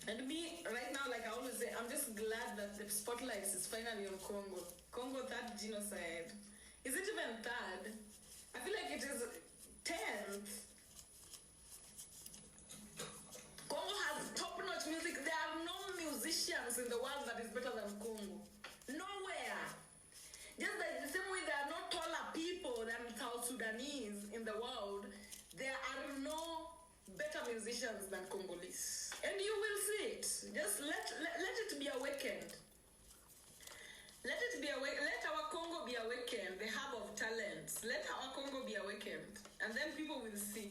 And me, right now, like I always say, I'm just glad that the spotlight is finally on Congo. Congo, third genocide. Is it even third? I feel like it is 10th. Congo has top-notch music. There are no musicians in the world that is better than Congo. Nowhere. Just like the same way there are no taller people than South Sudanese in the world, there are no better musicians than Congolese. And you will see it. Just let it be awakened. Let it be awakened. Let our Congo be awakened, the hub of talents. Let our Congo be awakened. And then people will see.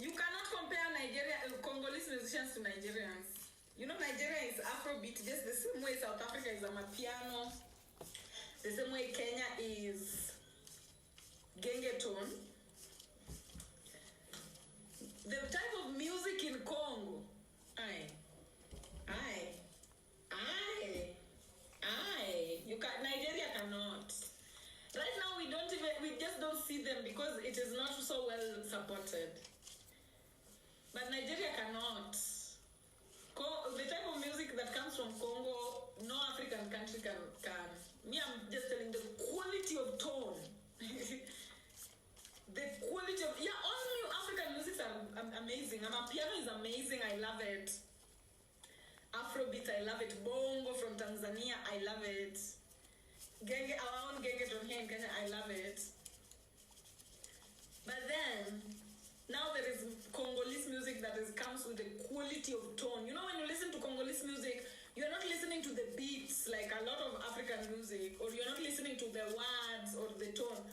You cannot compare Congolese musicians to Nigerians. You know, Nigeria is Afrobeat, just the same way South Africa is Amapiano, the same way Kenya is Gengeton. The type of music in Congo, Nigeria cannot. Right now we just don't see them because it is not so well supported. But Nigeria cannot. The type of music that comes from Congo, no African country can. Me, I'm just telling the quality of tone. The quality of, all new African music are amazing. Piano is amazing, I love it. Afrobeat, I love it. Bongo from Tanzania, I love it. Our own Gengeton here in Kenya, I love it. But then, now there is Congolese music that comes with the quality of tone. You know, when you listen to Congolese music, you're not listening to the beats like a lot of African music, or you're not listening to the words or the tone.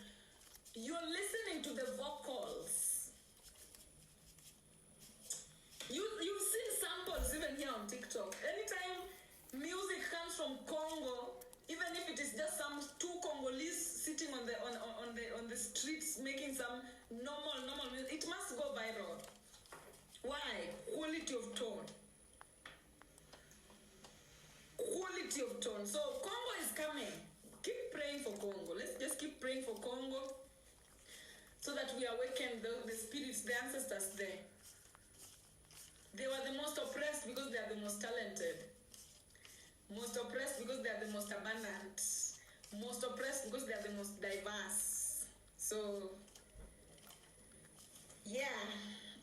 You're listening to the vocals. You've seen samples even here on TikTok. Anytime music comes from Congo, even if it is just some two Congolese sitting on the streets making some normal music, it must go viral. Why? Quality of tone. Quality of tone. So Congo is coming. Keep praying for Congo. Let's just keep praying for Congo, so that we awaken the spirits, the ancestors there. They were the most oppressed because they are the most talented. Most oppressed because they are the most abundant. Most oppressed because they are the most diverse. So, yeah.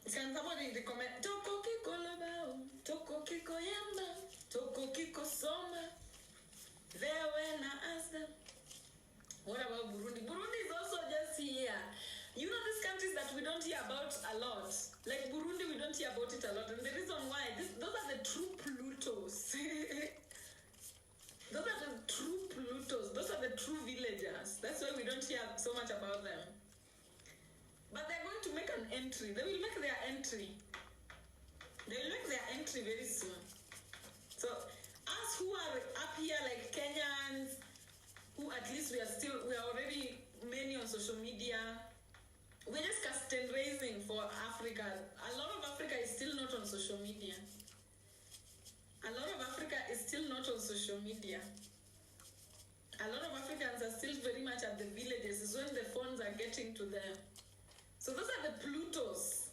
Can somebody recommend? Toko kiko lobao, toko kiko yamba, toko kiko soma. There when I ask them. What about Burundi? Burundi is also just here. You know these countries that we don't hear about a lot. Like Burundi, we don't hear about it a lot. And the reason why, those are the true Plutos. Those are the true Plutos. Those are the true villagers. That's why we don't hear so much about them. But they're going to make an entry. They will make their entry. They will make their entry very soon. So, us who are up here like Kenyans, who at least we are already many on social media, we're just casting raising for Africa. A lot of Africa is still not on social media. A lot of Africa is still not on social media. A lot of Africans are still very much at the villages. It's when the phones are getting to them. So those are the Plutos.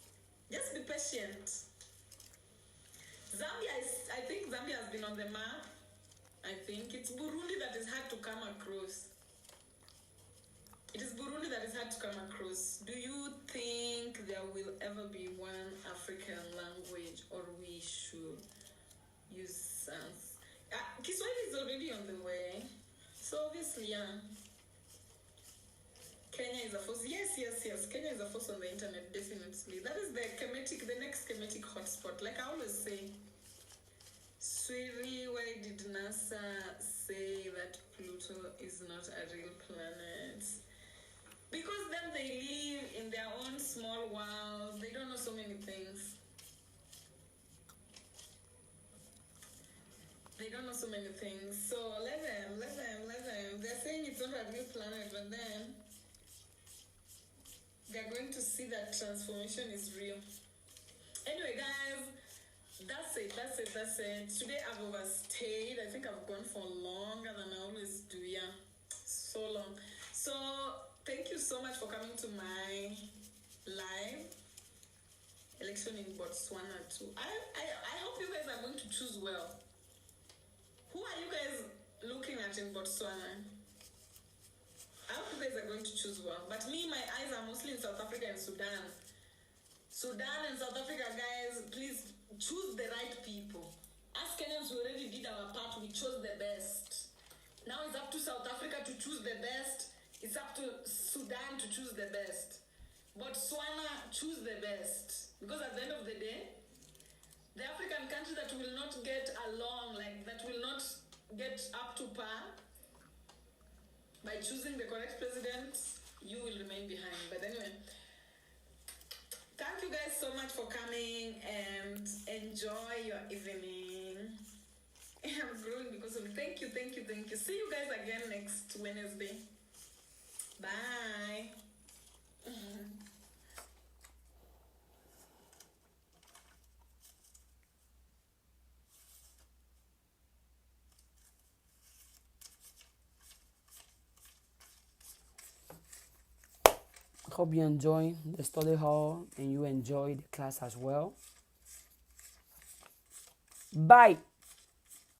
Just be patient. Zambia I think Zambia has been on the map. I think it's Burundi that is hard to come across. It is Burundi that is hard to come across. Do you think there will ever be one African language, or we should use sans? Kiswahili is already on the way. So obviously, yeah. Kenya is a force. Yes. Kenya is a force on the internet, definitely. That is the next Kemetic hotspot. Like I always say, Swiri, why did NASA say that Pluto is not a real planet? Because then they live in their own small world. They don't know so many things. So let them. They're saying it's not a real planet, but then they're going to see that transformation is real. Anyway, guys, that's it. Today I've overstayed. I think I've gone for longer than I always do. Yeah, so long. So thank you so much for coming to my live election in Botswana too. I hope you guys are going to choose well. Who are you guys looking at in Botswana? I hope you guys are going to choose well. But me, my eyes are mostly in South Africa and Sudan. Sudan and South Africa, guys, please choose the right people. As Kenyans, we already did our part. We chose the best. Now it's up to South Africa to choose the best. It's up to Sudan to choose the best. Botswana, choose the best. Because at the end of the day, the African country that will not get along, like that will not get up to par by choosing the correct president, you will remain behind. But anyway, thank you guys so much for coming, and enjoy your evening. I'm growing because of it. Thank you. See you guys again next Wednesday. Bye. Hope you enjoy the study hall and you enjoy the class as well. Bye.